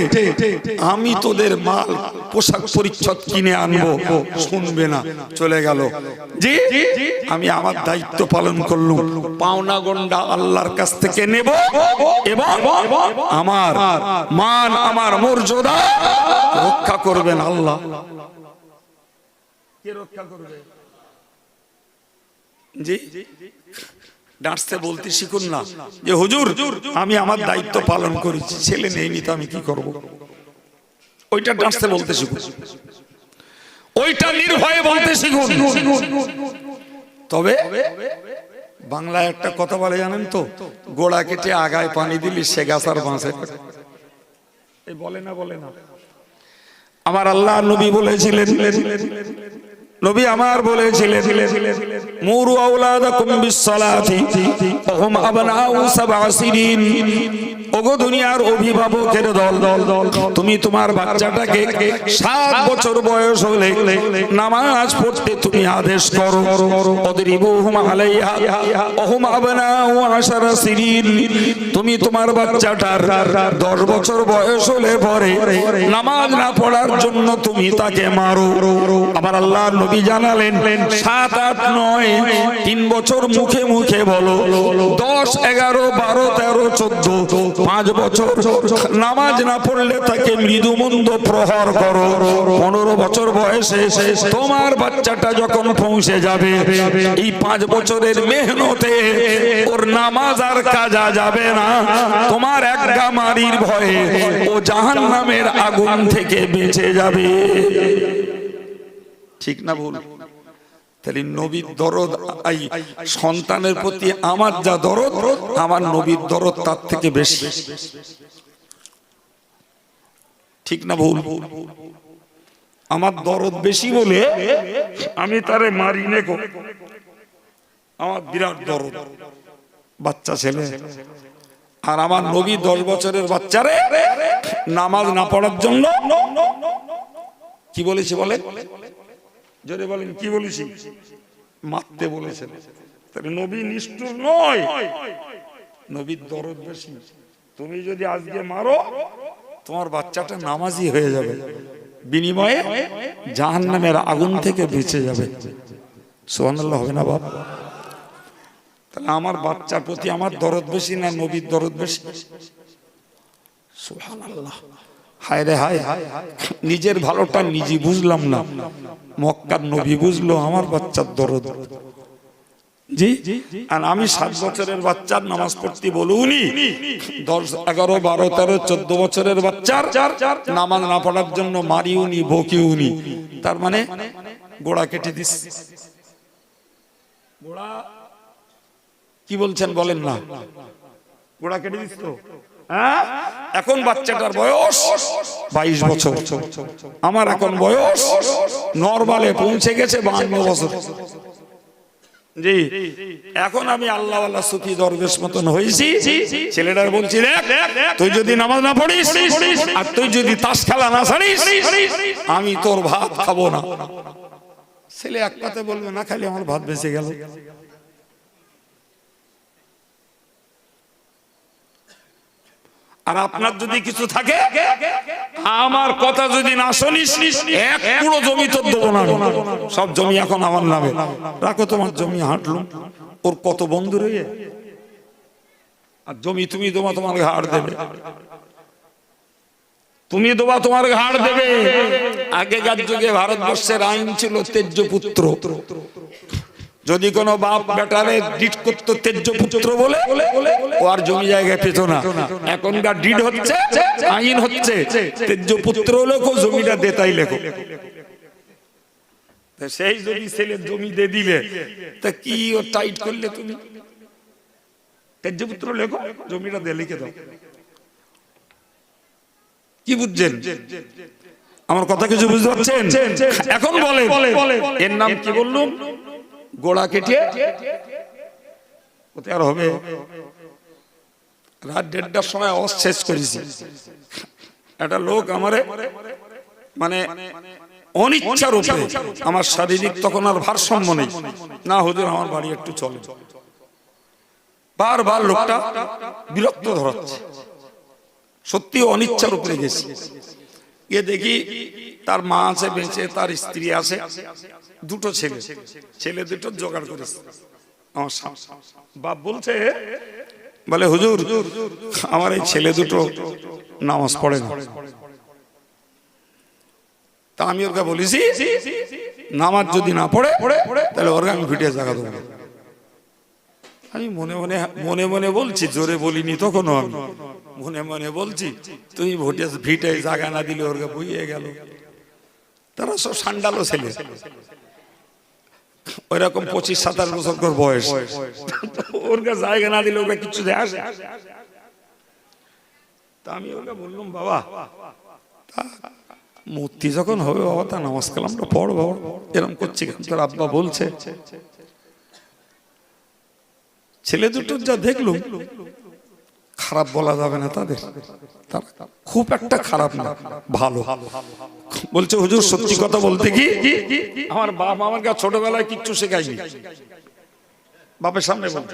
আমি তোদের মাল পোশাক পরিচ্ছদ কিনে আনবো, শুনবে না, চলে গেল। জি আমি আমার দায়িত্ব পালন করলাম, পাওনা গন্ডা আল্লাহর কাছ থেকে নেব এবং আমার মান, আমার মর্যাদা রক্ষা করবেন আল্লাহ। কে রক্ষা করবে? জি ডাঁটতে বলতে শিখুন না যে হুজুর আমি আমার দায়িত্ব পালন করেছি, ছেলে নেইনি তো আমি কি করব, ওইটা ডাঁটতে বলতে শিখুন, ওইটা নির্ভয়ে বলতে শিখুন। তবে বাংলায় একটা কথা বলে জানেন তো, গোড়া কেটে আগায় পানি দিলি সে গাছ আর বাঁচে, এই বলে না? বলে না? আমার আল্লাহ নবী বলেছিলেন, নবী আমার বলেছিলেন, মুরু আওলাদাকুম বিসসালাতি ওয়া হুম আবনাউ সাব'a সিনিন, ওগো দুনিয়ার অভিভাবকের দল, তুমি তোমার বাচ্চাটাকে 7 বছর বয়স হলে নামাজ পড়তে তুমি আদেশ করো। অদরিবুহুম আলাইহা ওহুম আবনাউ 10 সিনিন। তুমি তোমার বাচ্চাটার 10 বছর বয়স হলে পরে নামাজ না পড়ার জন্য তুমি তাকে মারো। আবার আল্লাহ নবী জানালেন 7, 8 নয়, 3 বছর মুখে মুখে বলো, 10, 11, 12, 13, 14, 5 বছর নামাজ না পড়লে তাকে মৃদুমন্দ প্রহার করো। 15 বছর বয়সে তোমার বাচ্চাটা যখন পৌঁছে যাবে, এই 5 বছরের মেহনতে ওর নামাজ আর কাজা যাবে না। তোমার একগা মারির ভয়ে ও জাহান্নামের আগুন থেকে বেঁচে যাবে। ঠিক না ভুল? তাহলে নবীর দরদ, সন্তানের প্রতি আমার যা দরদ, আমার নবীর দরদ তার থেকে বেশি। ঠিক না ভুল? আমার দরদ বেশি বলে আমি তারে মারি নে গো। আমার বিরাট দরদ বাচ্চা ছেলে, আর আমার নবী 10 বছরের বাচ্চারে নামাজ না পড়ার জন্য কি বলেছে বলে? জোরে বলেন, কি বলেছি? মারতে বলেছেন। তাহলে নবী নিষ্ঠুর নয়, নবীর দরদ বেশি। তুমি যদি আজকে মারো, তোমার বাচ্চাটা নামাজি হয়ে যাবে, বিনিময়ে জাহান্নামের আগুন থেকে বেঁচে যাবে। সুবহানাল্লাহ হবে না বাপ? তাহলে আমার বাচ্চার প্রতি আমার দরদ বেশি না নবীর দরদ বেশি? সুবহানাল্লাহ। হায় রে হায়, নিজের ভালোটা নিজে বুঝলাম না, মক্কার নবী বুঝলো আমার বাচ্চার দরদ। জি, আর আমি 7 বছরের বাচ্চার নামাজ পড়তে বলুনি, 10, 11, 12, 13, 14 বছরের বাচ্চার নামাজ না পড়ার জন্য মারিউনি, বকিউনি। তার মানে গোড়া কেটে দিস। গোড়া কি বলছেন বলেন না? গোড়া কেটে দিস তো। এখন বাচ্চাটার বয়স 22 বছর, আমার এখন বয়স নরমালে পৌঁছে গেছে 52 বছর। জি, এখন আমি আল্লাহওয়ালা সুফি দরবেশ মতন হয়েছি। ছেলেটার বলছি, দেখ, তুই যদি নামাজ না পড়িস আর তুই যদি তাস খেলা না ছাড়িস, আমি তোর ভাত খাবো না। ছেলে এক কথায় বলবে, না খালি আমার ভাত বেঁচে গেল। আর আপনার যদি কিছু থাকে, আমার কথা যদি না শুনিস, এক পুরো জমি তোর দেবো না। সব জমি এখন আমার নামে, রাখো তোমার জমি। হাঁটলুম, ওর কত বন্ধু রয়ে, আর জমি তুমি দেবা, তোমার ঘাড় দেবে। তুমি দেবা, তোমার ঘাড় দেবে। আগেকার যুগে ভারতবর্ষের আইন ছিল তেজ্য পুত্র। যদি কোনো বাপ বেটারে ডিট করতো তেজ্য পুত্র বলে, ও আর জমি জায়গায় পেত না। এখনকার ডিট হচ্ছে, আইন হচ্ছে, তেজ্য পুত্র লেখো, জমিটা দেতাই লেখো। সেই যদি ছেলের জমি দিয়ে দিলে, তা কি ও টাইট করলে তুমি? তেজ্য পুত্র লেখো, জমিটা দিয়ে লিখে দাও। কি বুঝছেন? আমার কথা কিছু বুঝতে পারছেন? এখন বলে এর নাম কি বললুম? গোড়া কেটে ওতে আর হবে। রাত 1:30টার সময় অস শেষ করেছি। একটা লোক আমারে মানে অনিচ্ছার উপরে, আমার শারীরিক তখন আর ভারসাম্য নেই, না হুজুর আমার বাড়ি একটু চলে। বারবার লোকটা বিরক্ত ধরাচ্ছে, সত্যি অনিচ্ছার উপরে গেছি। গিয়ে দেখি তার মা আছে বেঁচে, তার স্ত্রী আছে, 2টো ছেলে, ছেলে 2টো জোগাড় করেছে। আমার বাপ বলছে, বলে হুজুর আমার এই ছেলে 2টো নামাজ পড়ে না। তা আমি ওকে বলেছি, নামাজ যদি না পড়ে তাহলে ওর আমি ভিটে জায়গা দেবো। আমি মনে মনে মনে মনে বলছি, জোরে বলিনি তখনও, আমি মনে মনে বলছি, তুমি ভিটে জায়গা না দিলে ওর বইয়ে গেল। তারা সব সান্ডালো ছেলে, ওইরকম 25-27 বছর বয়স, ওর জায়গা না দিলে ওকে কিছু দেয় আসে। তা আমি ওকে বললাম, বাবা মূর্তি যখন হবে বাবা, তা নামাজ কালামটা পড় বাবা, এরকম করছি কেন? তোর আব্বা বলছে। ছেলে 2টোর যা দেখলুম, খারাপ বলা যাবে না তাদের, তারা খুব একটা খারাপ না, ভালো। বলছে হুজুর সত্যি কথা বলতে কি আমার বাপ আমার কাছে ছোটবেলায় কিচ্ছু শেখায়নি, বাপের সামনে বলতে।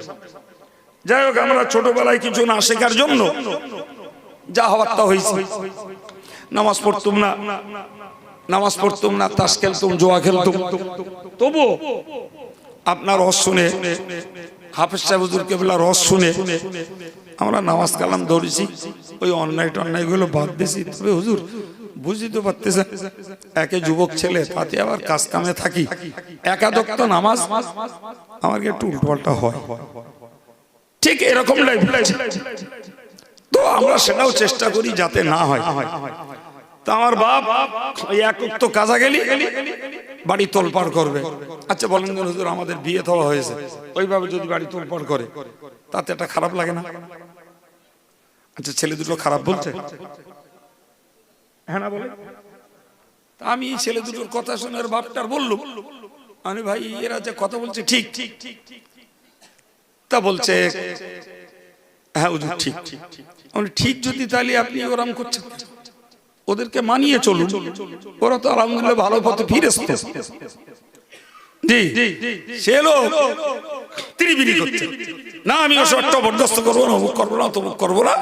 যাই হোক, আমরা ছোটবেলায় কিছু না শেখার জন্য যা হওয়ার তা হয়েছে। নামাজ পড়তুম না, তাস খেলতুম, জোয়া খেলতুম। তবু আপনার রস শুনে, হাফেজ সাহেব হুজুর কেবলা রস শুনে আমরা নামাজ কালাম ধরেছি, ওই অন্যায়গুলো বাদ দিয়েছি। তবে হুজুর বুঝতে তো পারতেছেন, একে যুবক ছেলে, তাতে আবার কাজ কামে থাকি, একাদক তো নামাজ আমার একটু উল্টোপাল্টা হয়, ঠিক এরকম তো আমরা সেটাও চেষ্টা করি যাতে না হয়। তা আমার বাপ ওই এক তো কাজা গেলি বাড়ি তোলপাড় করবে। আচ্ছা বলেন হুজুর, আমাদের বিয়ে দেওয়া হয়েছে, ওইভাবে যদি বাড়ি তোলপাড় করে তাতে একটা খারাপ লাগে না? আচ্ছা ছেলে দুটো খারাপ বলছে? হ্যাঁ না বলে? আমি ছেলে দুটোর কথা শুনে আর বাপটার বললুম, আমি ভাই এরা যে কথা বলছে ঠিক, তা বলছে হ্যাঁ হুজুর ঠিক। ঠিক যদি তাহলে আপনি ওরম করছেন, ওদেরকে মানিয়ে চলুন, ওরা তো আলহামদুলিল্লাহ ভালো পথে ফিরেছে। জি সে লোক তিরিবিরি করছে না, আমি ওসব জবরদস্ত করবো না, অমুক করবো না, তমুক করবো না।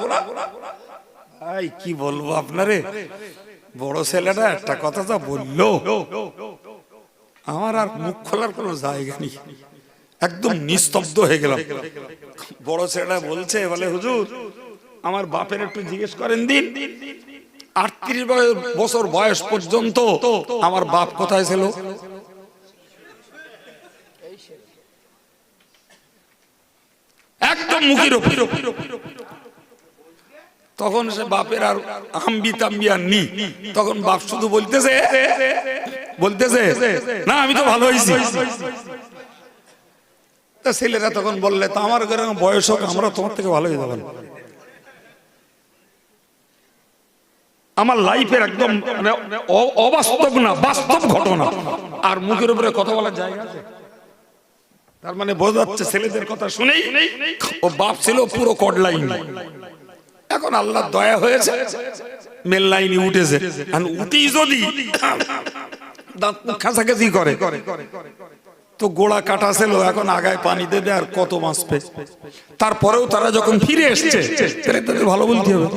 কি বলবো আপনারে, বড় ছেলেটা একটা কথা যা বললো আমার আর মুখ খোলার কোনো জায়গা নেই, একদম নিস্তব্ধ হয়ে গেলাম। বড় ছেলেটা বলছে, বলে হুজুর আমার বাপের একটু জিজ্ঞেস করেন দিন, 38 বছর বয়স পর্যন্ত আমার বাপ কোথায় ছিল? একদম মুখের উপর। তখন সে বাপের আর আম্বি তাম্বি আর নি, তখন বাপ শুধু বলতেছে না আমি তো ভালো হয়েছি। ছেলেরা তখন বললে, তা আমার ঘরে বয়স হোক, আমরা তোমার থেকে ভালো হয়ে যাবেন। আমার লাইফের একদম অবাস্তব না, বাস্তব ঘটনা, আর মুখের উপরে কথা বলার জায়গা আছে? তার মানে বোঝা যাচ্ছে ছেলেদের কথা শুনেই ও বাপ ছিল পুরো কড লাইন। এখন আল্লাহর দয়া হয়েছে, মেল লাইনে উঠেছে। উঠি যদি দাঁত খাঁচাখাঁচি করে তো গোড়া কাটা ছিল, এখন আগায় পানি দেবে আর কত বাঁচবে। তারপরেও তারা যখন ফিরে এসছে তাদের ভালো বলতে হবে।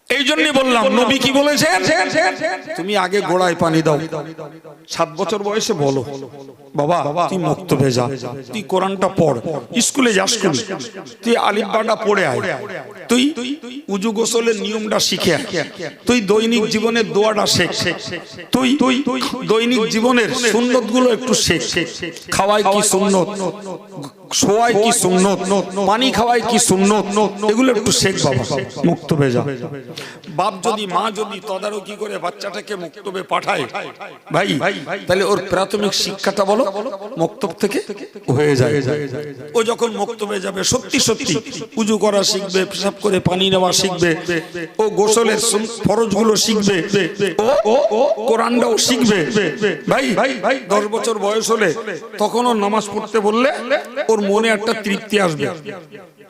এই জন্যই বললাম, নবী কি বলেছেন, তুমি আগে গোড়ায় পানি দাও। 7 বছর বয়সে বলো বাবা তুই মক্তবে যা, তুই কোরআনটা পড়, স্কুলে যাস, তুই আলিফ বাটা পড়ে আয়, তুই উজু গোসলের নিয়মটা শিখে আয়, তুই দৈনিক জীবনের দোয়াটা শেখ, তুই দৈনিক জীবনের সুন্নত গুলো একটু শেখ, খাওয়ায় কি সুন্নত, শোয়ায় কি সুন্নত, পানি খাওয়ায় কি সুন্নত, এগুলো একটু শেখ বাবা, মক্তবে যা। বাপ যদি মা যদি তদারকি করে বাচ্চাটাকে মক্তবে পাঠায় ভাই, তাহলে ওর প্রাথমিক শিক্ষাটা বলো মক্তব থেকে হয়ে যায়। ও যখন মক্তবে যাবে সত্যি সত্যি উজু করা শিখবে, পেশাব করে পানি নেওয়া শিখবে, ও গোসলের ফরজগুলো শিখবে, ও কোরআনটাও শিখবে। ভাই 10 বছর বয়স হলে তখন ও নামাজ পড়তে বললে ওর মনে একটা তৃপ্তি আসবে।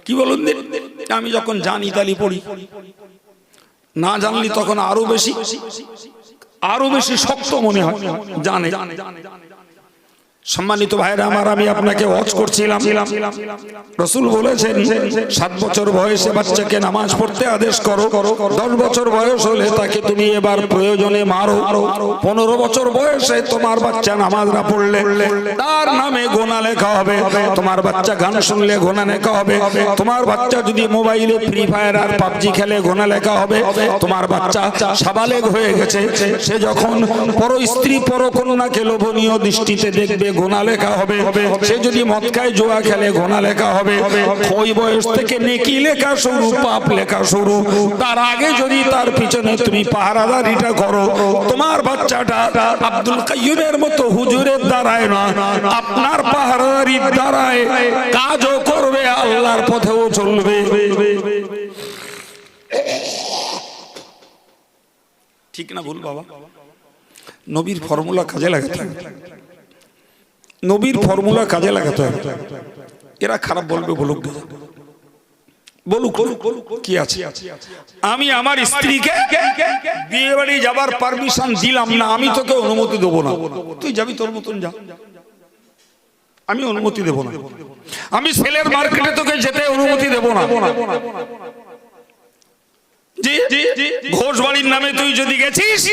কি বলুন, আমি যখন জানি তালি পড়ি, না জানলি তখন আরো বেশি শক্ত মনে হয় জানে। সম্মানিত ভাইরা আমার, আমি আপনাকে ওয়াজ করছিলাম, রাসূল বলেছেন 7 বছর বয়সে বাচ্চাকে নামাজ পড়তে আদেশ করো, 10 বছর বয়স হলে তাকে তুমি এবার প্রয়োজনে মারো, 15 বছর বয়সে তোমার বাচ্চা নামাজ না পড়লে তার নামে গোনা লেখা হবে, তোমার বাচ্চা গান শুনলে গোনা লেখা হবে, তোমার বাচ্চা যদি মোবাইলে ফ্রি ফায়ার আর পাবজি খেলে গোনা লেখা হবে, তোমার বাচ্চা সাবালেগ হয়ে গেছে, সে যখন পর স্ত্রী পর কন্যাকে লোভনীয় দৃষ্টিতে দেখবে গোনা লেখা হবে, সে যদি মদ খায় জুয়া খেলে গোনা লেখা হবে। ওই বয়স থেকে নেকি লেখা শুরু, পাপ লেখা শুরু। তার আগে যদি তার পিছনে তুমি পাহারাদারিটা করো, তোমার বাচ্চাটা আব্দুল কাইয়ুমের মতো হুজুরের দ্বারায় না, আপনার পাহারাদারির দ্বারায় কাজও করবে, আল্লাহর পথেও চলবে। ঠিক না ভুল বাবা? নবীর ফর্মুলা কাজে লাগাতে হবে, নবীর ফর্মুলা কাজে লাগাতে হবে। এরা খারাপ বলবে বলুক, বলুক কি আছে। আমি আমার স্ত্রীকে বিয়ে বাড়ি যাবার পারমিশন দিলাম না, আমি তোকে অনুমতি দেবো না, তুই যাবি তোর মতন যা, আমি অনুমতি দেব না। আমি ছেলের মার্কেটে তোকে যেতে অনুমতি দেব না। ঘোষ বাড়ির নামে তুই যদি গেছিস,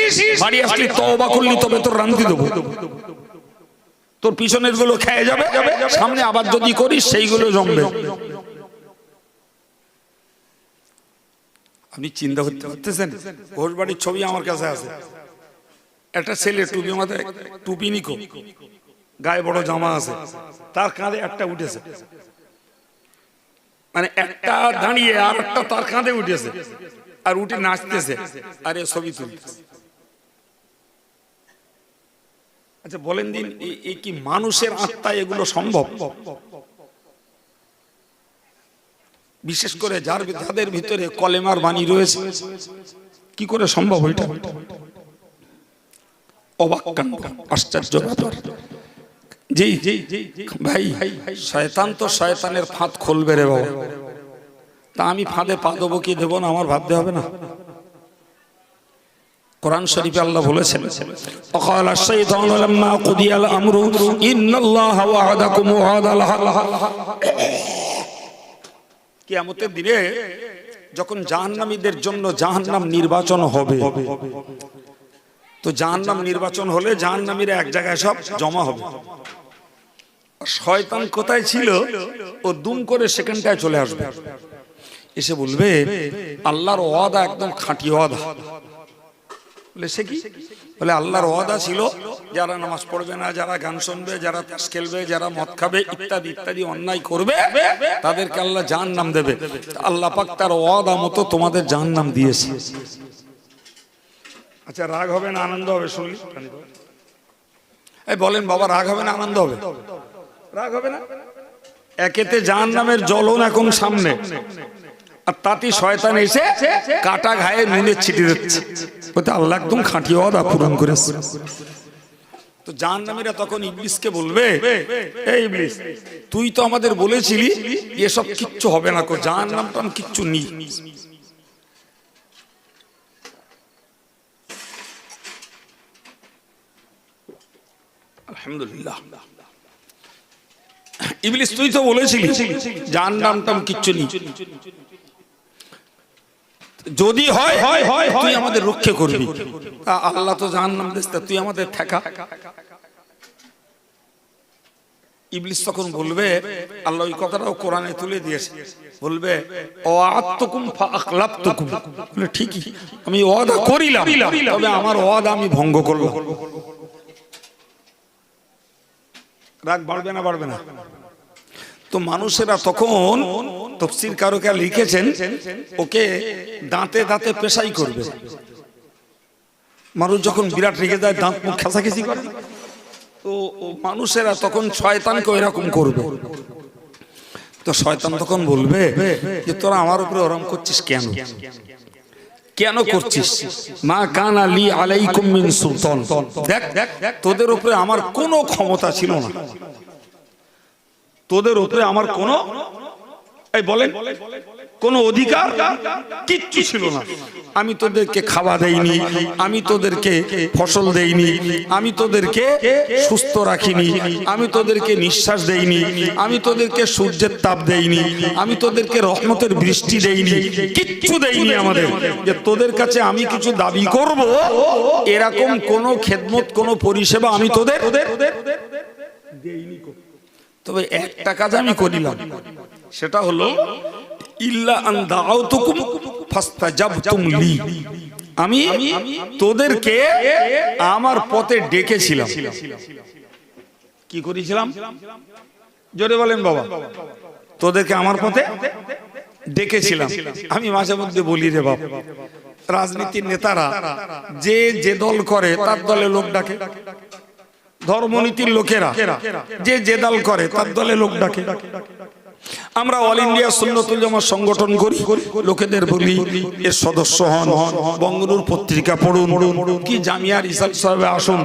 বাড়ি আসলি তওবা করলি, তবে তোর রান্তি দেবো। তোর পিছনের গুলো খেয়ে যাবে, সামনে আবার যদি করিস সেইগুলো জমবে। আপনি চিন্তা করতে পারতেছেন? ঘোষ বাড়ির ছবি আমার কাছে আছে, একটা ছেলে টুপি মাথায়, টুপি নিকো, গায়ে বড় জামা আছে, তার কাঁধে একটা উঠেছে, মানে একটা দাঁড়িয়ে আর একটা তার কাঁধে উঠেছে, আর উঠে নাচতেছে, আর এ ছবি তুলতেছে। আচ্ছা বলেন দিন, এই কি মানুষের আত্মা এগুলো সম্ভব? বিশেষ করে যাদের ভিতরে কলেমার বাণী রয়েছে, কি করে সম্ভব ওইটা? অবাক কাণ্ড, আশ্চর্য ব্যাপার। জি ভাই, শয়তান তো শয়তানের ফাঁদ খুলবে রে বাবা। তা আমি ফাঁদে পা দেবো কি দেবো না আমার ভাবতে হবে না? কোরআন শরীফে আল্লাহ বলেছেন, ওয়াকালা শাইতানু লাম্মা কুদিয়াল আমরু ইন্নাল্লাহা ওয়া'আদাকুম ওয়া'দাল হক। কিয়ামতের দিনে যখন জাহান্নামীদের জন্য জাহান্নাম নির্বাচন হবে, তো জাহান্নাম নির্বাচন হলে জাহান্নামীরা এক জায়গায় সব জমা হবে। শয়তান কোথায় ছিল, ও দুম করে সেখানটায় চলে আসবে, এসে বলবে আল্লাহর ওয়াদা একদম খাঁটি ওয়াদা। বলে সে কি? বলে আল্লাহর ওয়াদা ছিল যারা নামাজ পড়বে না, যারা গান শুনবে, যারা তাস খেলবে, যারা মদ খাবে, ইত্যাদি ইত্যাদি অন্যায় করবে, তাদেরকে আল্লাহ জাহান্নাম দেবে। আল্লাহ পাক তার ওয়াদা মতো তোমাদের জাহান্নাম দিয়েছে। আচ্ছা রাগ হবে না আনন্দ হবে? শুনলি এই বলেন বাবা, রাগ হবে না আনন্দ হবে? রাগ হবে না। একেতে জাহান্নামের জ্বলন এখন সামনে, আর তাতে শয়তান এসে কাটা ঘায়ে নুনের ছিটি দিচ্ছে, বলতে আল্লাহ একদম খাঁটি ওয়াদা পূরণ করেছে। তো জাহান্নামীরা তখন ইবলিসকে বলবে, এই ইবলিস, তুই তো আমাদের বলেছিলি এসব কিচ্ছু হবে না, জাহান্নাম টাম কিচ্ছু নেই। আলহামদুলিল্লাহ, ইবলিস তুই তো বলেছিলি জাহান্নাম টাম কিচ্ছু নেই, যদি হয় তুই আমাদের রক্ষা করবি। আল্লাহ তো জাহান্নাম দিয়েছে, তুই আমাদের ঠেকা। ইবলিস তখন বলবে, আল্লাহ ওই কথাটাও কোরআনে তুলে দিয়েছে, বলবে ওয়া'আদতুকুম ফাআখলাফতুকুম, বলে ঠিকই আমি ওয়াদা করিলাম, তবে আমার ওয়াদা আমি ভঙ্গ করলাম। রাগ বাড়বে না বাড়বে না? তো মানুষেরা তখন তাফসীর কারকেরা লিখেছেন, ওকে দাঁতে দাঁতে পেশাই করবে। মানুষ যখন বিরাট রেগে যায়, দাঁত মুখ খেসাখেসি করে, তো মানুষেরা তখন শয়তানকে এরকম করবে। তো শয়তান তখন বলবে যে তোরা আমার উপরে ওরকম করছিস কেন, কেন করছিস? মা কানা লি আলাইকুম মিন সুলতান, দেখ তোদের উপরে আমার কোনো ক্ষমতা ছিল না, তোদের উপরে আমার কোনো, এই বলেন কোন অধিকার কিচ্ছু ছিল না। আমি তোদেরকে খাওয়া দেইনি, আমি তোদেরকে ফসল দেইনি, আমি তোদেরকে সুস্থ রাখিনি, আমি তোদেরকে নিঃশ্বাস দেইনি, আমি তোদেরকে সূর্যের তাপ দেইনি, আমি তোদেরকে রহমতের বৃষ্টি দেইনি, কিচ্ছু দেইনি আমাদের, যে তোদের কাছে আমি কিছু দাবি করব এরকম কোন খেদমত, কোন পরিষেবা আমি তোদের দেইনি। তবে একটা কাজ আমি করিলাম, সেটা হলো ইল্লা আন দাআউতুকুম ফাস্তাজাবতুম লি, আমি তোদেরকে আমার পথে ডেকেছিলাম। কি করেছিলাম? জোরে বলেন বাবা। তোদেরকে আমার পথে ডেকেছিলাম। আমি মাঝে মধ্যে বলি রে বাবা, রাজনীতির নেতারা যে দল করে তার দলে লোক ডাকে, ধর্মনীতির লোকেরা যে দল করে তার দলে লোক ডাকে। আমরা অল ইন্ডিয়া সুন্নতুল জামাত সংগঠন করি, লোকেদের বলি এর সদস্য হন, বঙ্গনুর পত্রিকা পড়ুন, কি জামিয়ার রিসার্চ সাহেবে আসুন,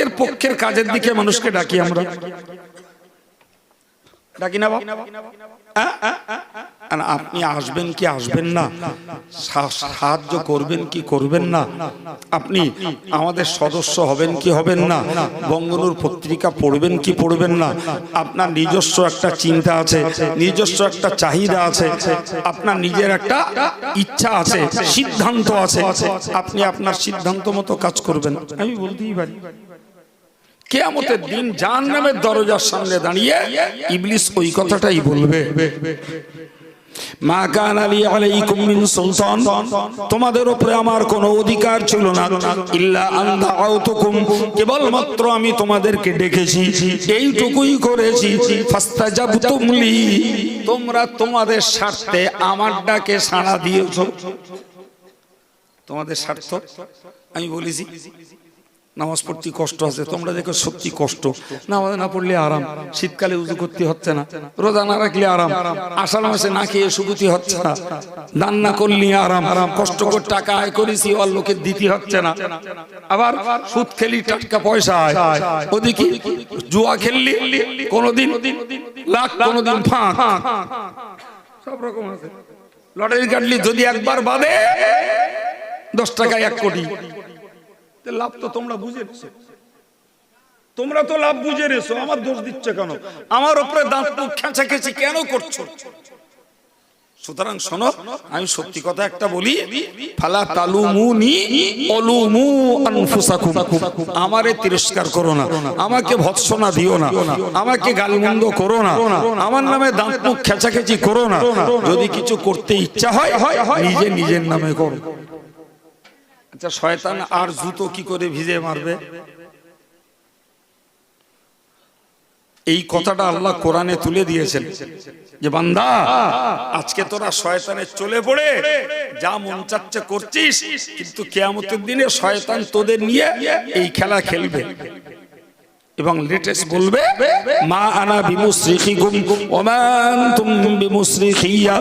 এর পক্ষের কাজের দিকে মানুষকে ডাকি। আমরা ডাকি না বাবা? আর আপনি আসবেন কি আসবেন না, সাহায্য করবেন কি করবেন না, আপনি আমাদের সদস্য হবেন কি হবেন না, বঙ্গনুর পত্রিকা পড়বেন কি পড়বেন না, আপনার নিজস্ব একটা চিন্তা আছে, নিজস্ব একটা চাহিদা আছে, আপনার নিজের একটা ইচ্ছা আছে, সিদ্ধান্ত আছে, আপনি আপনার সিদ্ধান্ত মতো কাজ করবেন। আমি বলতেই পারি কিয়ামতের দিন জাহান্নামের দরজার সামনে দাঁড়িয়ে ইবলিস ওই কথাটাই বলবে, মা কানা লি আলাইকুম মিন সুলতান, তোমাদের উপরে আমার কোনো অধিকার ছিল না, ইল্লা আন দাআউতুকুম, কেবলমাত্র আমি তোমাদেরকে ডেকেছি, এইটুকুই করেছি, ফাস্তাজাবতুম লি, তোমরা তোমাদের স্বার্থে আমার ডাকে সাড়া দিয়েছো। তোমাদের স্বার্থ আমি বলেছি নামাজ পড়তে কষ্ট আছে, তোমরা দেখো সত্যি কষ্ট, নামাজ না পড়লে আরাম, শীতকালে উজু করতে হচ্ছে না, রোজা না রাখলে আরাম, আষাঢ় মাসে না খেয়ে শুকুতি হচ্ছে না, দান না করলে আরাম, কষ্ট করে টাকা আয় করেছি আর লোকে দিতে হচ্ছে না, আবার সুদ খেলি টাটকা পয়সা আয়, ওদিকে জুয়া খেললি কোনোদিন লাখ কোনোদিন ফাঁক, সব রকম আছে, লটারি কাটলি যদি একবার বাদে 10 টাকায় 1 কোটি, লাভ তো তোমরা বুঝে নিছো, তোমরা তো লাভ বুঝে নিছো, আমার দোষ দিচ্ছে কেন, আমার উপরে দাঁত মুখ খেঁচাখেঁচি কেন করছো? সুতরাং শোনো, আমি সত্যি কথা একটা বলি, ফালা তালুমুনি অলুমু আনফুসাকুম, আমারে তিরস্কার করো না, আমাকে ভৎসনা দিও না, আমাকে গালমন্দ করো না, আমার নামে দাঁত মুখ খেঁচাখেঁচি করো না, যদি কিছু করতে ইচ্ছা হয় নিজে নিজের নামে করো। আচ্ছা, শয়তান আর জুতো কি করে ভিজে মারবে? এই কথাটা আল্লাহ কোরআনে তুলে দিয়েছেন যে বান্দা, আজকে তোরা শয়তানের চলে পড়ে যা মন চাচ্ছে করছিস, কিন্তু কিয়ামতের দিনে শয়তান তোদের নিয়ে এই খেলা খেলবে এবং লেটেস্ট বলবে, মা আনা বিমুসরিখিকুম ওয়া মা আনতুম বিমুসরিখিয়া,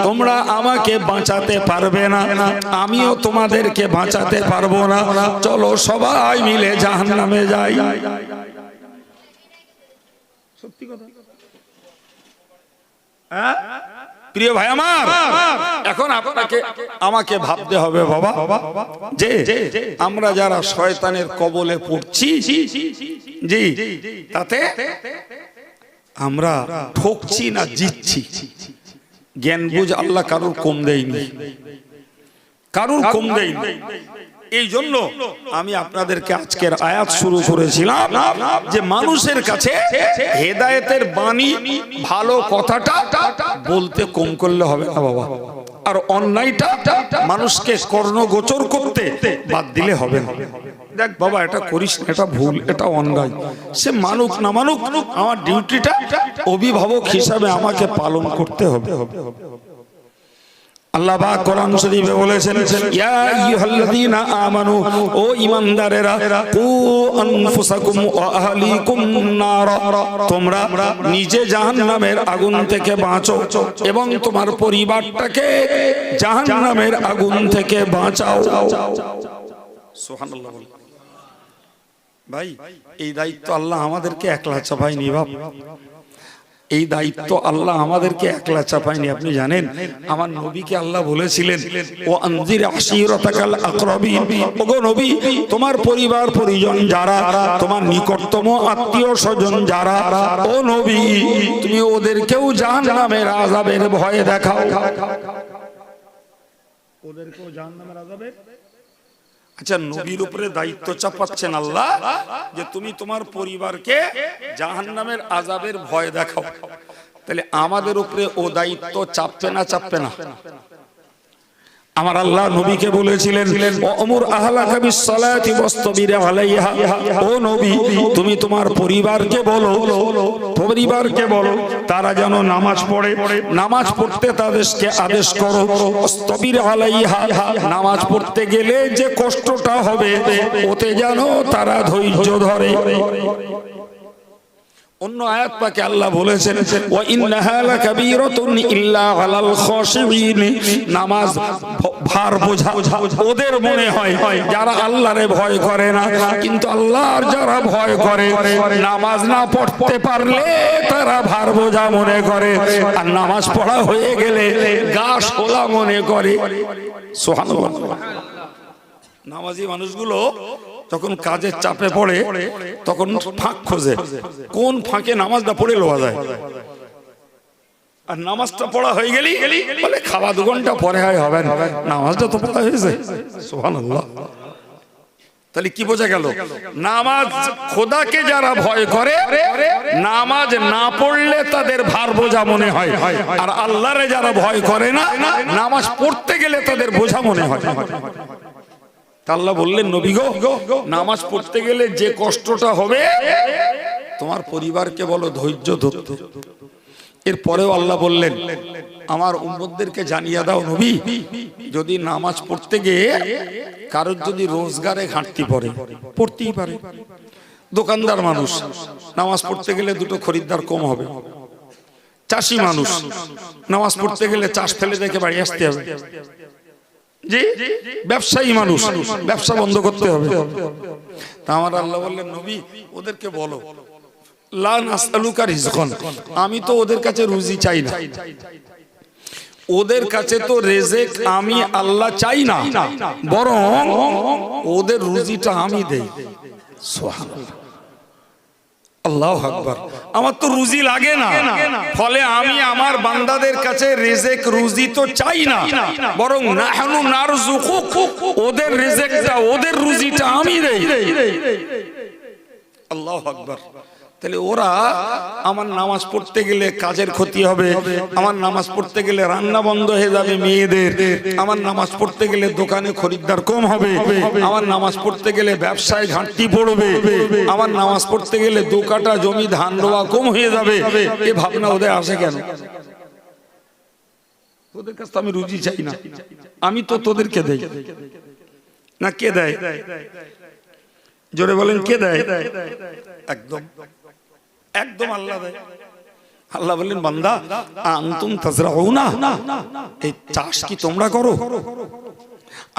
তোমরা আমাকে বাঁচাতে পারবে না, আমিও তোমাদেরকে বাঁচাতে পারবো না, চলো সবাই মিলে জাহান্নামে যাই। সত্যি কথা, হ্যাঁ প্রিয় ভাই আমার, এখন আপনাকে আমাকে ভাবতে হবে বাবা, যে আমরা যারা শয়তানের কবলে পড়ছি, জি, তাতে আমরা ঠকছি না জিতছি? জ্ঞান বুঝ আল্লাহ কারুর কম দেয়নি, কারুর কম দেয়নি। এই জন্য আমি আপনাদেরকে আজকের আয়াত শুরু করেছিলাম যে মানুষের কাছে হেদায়েতের বাণী, ভালো কথাটা বলতে কম করলে হবে না বাবা, আর অন্যায়টা মানুষকে কর্ণগোচর করতে বাদ দিলে হবে না। দেখ বাবা, এটা করিস না, এটা ভুল, এটা অন্যায়, সে মানুক না মানুক, আমার ডিউটিটা অভিভাবক হিসাবে আমাকে পালন করতে হবে। আল্লাহ পাক কোরআন শরীফে বলেছেন, ইয়া আইয়ুহাল্লাযীনা আমানু, ও ঈমানদারেরা, কু আনফুসাকুম ওয়া আহলিকুম নারা, তোমরা নিজে জাহান্নামের আগুন থেকে বাঁচো এবং তোমার পরিবারটাকে জাহান্নামের আগুন থেকে বাঁচাও। সুবহানাল্লাহ। ভাই, এই দায়িত্ব আল্লাহ আমাদেরকে একলা চাপায়নি বাপ, এই দায়িত্ব আল্লাহ আমাদেরকে একলা চাপায়নি। আপনি জানেন, আমার নবীকে আল্লাহ বলেছিলেন, ও আনজির আশিরাতাকাল আকরাবিন, ওগো নবী, তোমার পরিবার পরিজন যারা, তোমার নিকটতম আত্মীয় স্বজন যারা, ও নবী, তুমি ওদেরকেও জাহান্নামের আযাবের ভয় দেখাও, ওদেরকেও জাহান্নামের আযাবের। আচ্ছা, নবীর উপরে দায়িত্ব চাপাচ্ছেন আল্লাহ যে তুমি তোমার পরিবারকে জাহান্নামের আযাবের ভয় দেখাও, তাহলে আমাদের উপরে ও দায়িত্ব চাপবে না চাপবে না? আমার আল্লাহ নবীকে বলেছিলেন, ওয়ামুর আহলাকা বিসসালাতি ওয়াসতাবির আলাইহা, ও নবী, তুমি তোমার পরিবারকে বলো তারা যেন নামাজ পড়ে, নামাজ পড়তে তাদেরকে আদেশ করো, ওয়াসতাবির আলাইহা, নামাজ পড়তে গেলে যে কষ্টটা হবে ওতে যেন তারা ধৈর্য ধরে। অন্য আয়াত পাকে আল্লাহ বলেছেন ওয়া ইন্নাহা লাকাবীরাতুন ইল্লা আলাল খাশিঈন, নামাজ ভার বোঝা ওদের মনে হয় যারা আল্লাহরে ভয় করে না, কিন্তু আল্লাহর যারা ভয় করে নামাজ না পড়তে পারলে তারা ভার বোঝা মনে করে, আর নামাজ পড়া হয়ে গেলে গা শোলা মনে করে। সুবহানাল্লাহ। নামাজি মানুষগুলো যখন কাজের চাপে পড়ে তখন ফাঁক খোঁজে, কোন ফাঁকে নামাজটা পড়ে লওয়া যায়। আর নামাজটা পড়া হয়ে গেলি বলে খাওয়া 2 ঘন্টা পরে হবে না, নামাজটা তো পড়া হয়েছে। সুবহানাল্লাহ। তাহলে কি বোঝা গেল? নামাজ খোদাকে যারা ভয় করে নামাজ না পড়লে তাদের ভার বোঝা মনে হয়, আর আল্লাহরে যারা ভয় করে না নামাজ পড়তে গেলে তাদের বোঝা মনে হয়। আল্লাহ বললেন নবী গো, নামাজ পড়তে গেলে যে কষ্টটা হবে তোমার পরিবারকে বলো ধৈর্য ধরতে। এরপরেও আল্লাহ বললেন আমার উম্মতদেরকে জানিয়ে দাও নবী, যদি নামাজ পড়তে গিয়ে কারোর যদি রোজগারে ঘাটতি পড়ে, পড়তেই পারে, দোকানদার মানুষ নামাজ পড়তে গেলে 2টো খরিদ্দার কম হবে, চাষি মানুষ নামাজ পড়তে গেলে চাষ ফেলে রেখে বাড়ি আসতে হবে, জি ব্যবসায়ী মানুষ ব্যবসা বন্ধ করতে হবে। তা আমার আল্লাহ বললেন নবী ওদেরকে বলো লা নাসআলুকা রিজকান, আমি তো ওদের কাছে রুজি চাই না, ওদের কাছে তো রিজিক আমি আল্লাহ চাই না, বরং ওদের রুজিটা আমি দেই। সুবহানাল্লাহ, আল্লাহু আকবার। আমার তো রুজি লাগে না, ফলে আমি আমার বান্দাদের কাছে রিজিক রুজি তো চাই না, বরং নাহনু নারযুকুক, ওদের রিজিকটা ওদের রুজিটা আমি দেই। আল্লাহু আকবার। তাহলে ওরা আমার নামাজ পড়তে গেলে কাজের ক্ষতি হবে, আমার নামাজ পড়তে গেলে রান্না বন্ধ হয়ে যাবে মেয়েদের, আমার নামাজ পড়তে গেলে দোকানে খরিদ্দার কম হবে, আমার নামাজ পড়তে গেলে ব্যবসায় ঘাটতি পড়বে, আমার নামাজ পড়তে গেলে 2 কাঠা জমি ধান রোয়া কম হয়ে যাবে, এই ভাবনা ওদের আসে কেন? তোদের কাছে আমি রুজি চাই না, আমি তো তোদেরকে দেই না। কে দেয়? জোরে বলেন কে দেয়? একদম একদম আল্লাহ দেয়। আল্লাহ বললেন বান্দা আনতুম তাজরাউনা, এই চাষ কি তোমরা করো?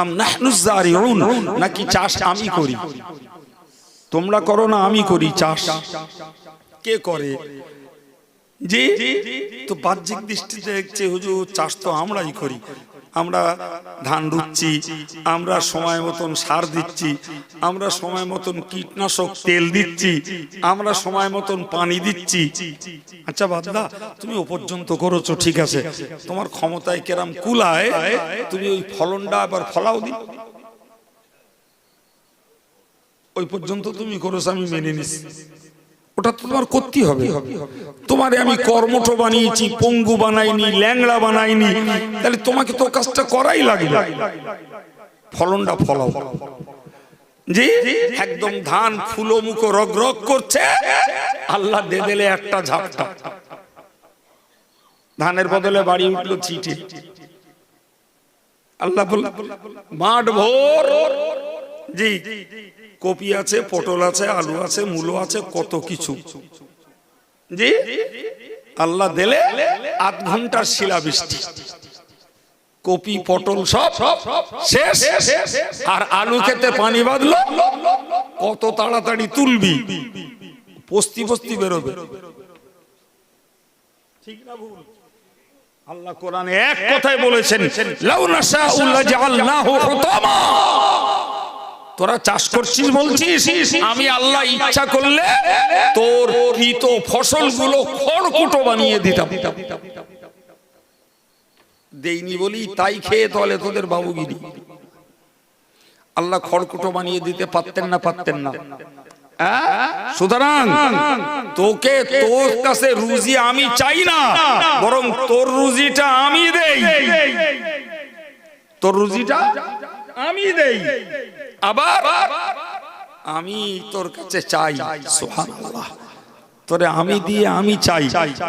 আম নাহনুজ জারিউন, নাকি চাষ আমি করি? তোমরা করো না আমি করি চাষ। কে করে? জি তো বাহ্যিক দৃষ্টিতে দেখছে হুজুর চাষ তো আমরাই করি, আমরা ধান রুচ্ছি, আমরা সময় মতন সার দিচ্ছি, আমরা সময় মতন কীটনাশক তেল দিচ্ছি, আমরা সময় মতন পানি দিচ্ছি। আচ্ছা বাদদা তুমি ও পর্যন্ত করেছো ঠিক আছে, তোমার ক্ষমতায় কেরাম কুলায় তুমি ওই ফলনটা আবার ফলাও দি, ওই পর্যন্ত তুমি করেছো আমি মেনে নিছি, ওটা তো তোমার করতেই হবে। তোমারে আমি কর্মঠ বানিয়েছি, পঙ্গু বানাইনি, ল্যাংড়া বানাইনি, তাহলে তোমাকে তো কাজটা করাই লাগবে, ফলনটা ফলাও। জি একদম ধান ফুলো মুখো রগ রগ করছে, আল্লাহ দিয়ে দিলে একটা ঝাপটা, ধানের বদলে বাড়ি উঠলো চিঠি। আল্লাহ বলল মাঠ ভোর, জি কপি আছে, পটল আছে, আলু আছে, মূলো আছে, কত কিছু। জি আল্লাহ দিলে 8 ঘন্টার শিলাবৃষ্টি, কপি পটল সব শেষ, আর আলু খেতে পানি বাঁধলো, কত তাড়াতাড়ি তুলবি, পস্তি পস্তি বেরোবে। ঠিক না ভুল? আল্লাহ কোরআনে এক কথায় বলেছেন লাউ নাশাউ লাজআলনাহু হুতামা, তোরা চাষ করছিস বলছিস, আমি আল্লাহ ইচ্ছা করলে তোর কৃত ফসলগুলো খড়কুটো বানিয়ে দিতাম, দেইনি বলি তাই খেয়ে তাহলে তোদের বাবুগিরি। আল্লাহ খড়কুটো বানিয়ে দিতে পারতেন না? পারতেন না? সুতরাং তোকে তোর কাছে রুজি আমি চাই না, বরং তোর রুজিটা আমি দেই, তোর রুজিটা আমি দেই, আবার আমি তোর কাছে চাই। সুবহানাল্লাহ। তোরে আমি দিয়ে আমি চাই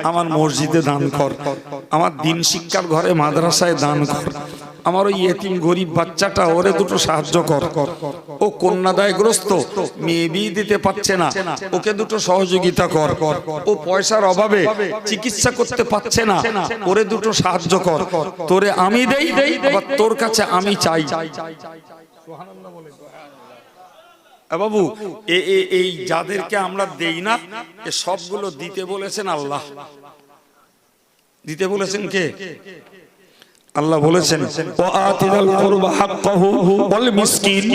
আমার মসজিদে দান কর, আমার দিন শিক্ষার ঘরে মাদ্রাসায় দান কর, আমার ওই এতিম গরিব বাচ্চাটা ওরে দুটো সাহায্য কর, ও কন্যাদায়গ্রস্ত মেয়ে বিয়ে দিতে পারছে না ওকে দুটো সহযোগিতা কর, ও পয়সার অভাবে চিকিৎসা করতে পারছে না ওরে দুটো সাহায্য কর, তোরে আমি দেই আবার তোর কাছে আমি চাই। বাবু এই যাদেরকে আমরা দেই না এ সবগুলো দিতে বলেছেন আল্লাহ, দিতে বলেছেন কে? আল্লাহ বলেছেন ওয়াতিল কুরবা হাক্কাহু ওয়াল মিসকিন।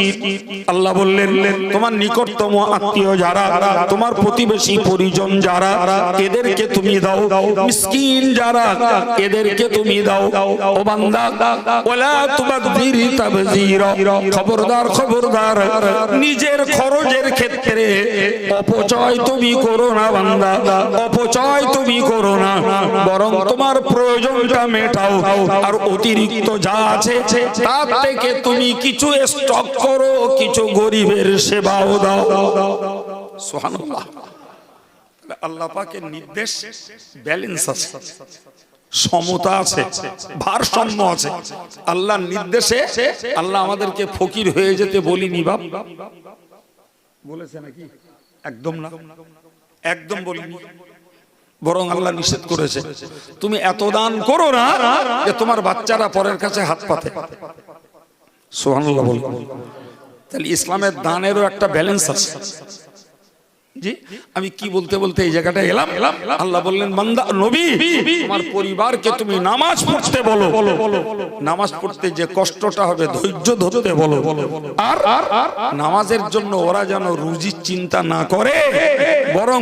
আল্লাহ বললেন তোমার নিকটতম আত্মীয় যারা, তোমার প্রতিবেশী পরিজন যারা, এদেরকে তুমি দাও। মিসকিন যারা, এদেরকে তুমি দাও। ও বান্দা ওয়ালা তুবাযির তাবযীরা, খবরদার খবরদার নিজের খরচের ক্ষেত্রে অপচয় তুমি করো না বান্দা, অপচয় তুমি করো না, বরং তোমার প্রয়োজনটা মেটাও, আর অতিরিক্ত যা আছে তার থেকে তুমি কিছু স্টক করো, কিছু গরিবের সেবাও দাও। সুবহানাল্লাহ। আল্লাহ পাকের নির্দেশ ব্যালেন্স আছে, সমতা আছে, ভারসাম্য আছে। আল্লাহর নির্দেশে আল্লাহ আমাদেরকে ফকির হয়ে যেতে বলিনি বাপ, বলেছে নাকি? একদম না, একদম বলিনি, বরং আল্লাহ নিষেধ করেছে তুমি এত দান করো না যে তোমার বাচ্চারা পরের কাছে হাত পাতে। সুবহানাল্লাহ বল। তাহলে ইসলামের দানেরও একটা ব্যালেন্স আছে। জি, আমি কি বলতে বলতে এই জায়গাটা এলাম। আল্লাহ বললেন বান্দা নবী তোমার পরিবারকে তুমি নামাজ পড়তে বলো, নামাজ পড়তে যে কষ্টটা হবে ধৈর্য ধরতে বলো, আর নামাজের জন্য ওরা যেন রুজির চিন্তা না করে, বরং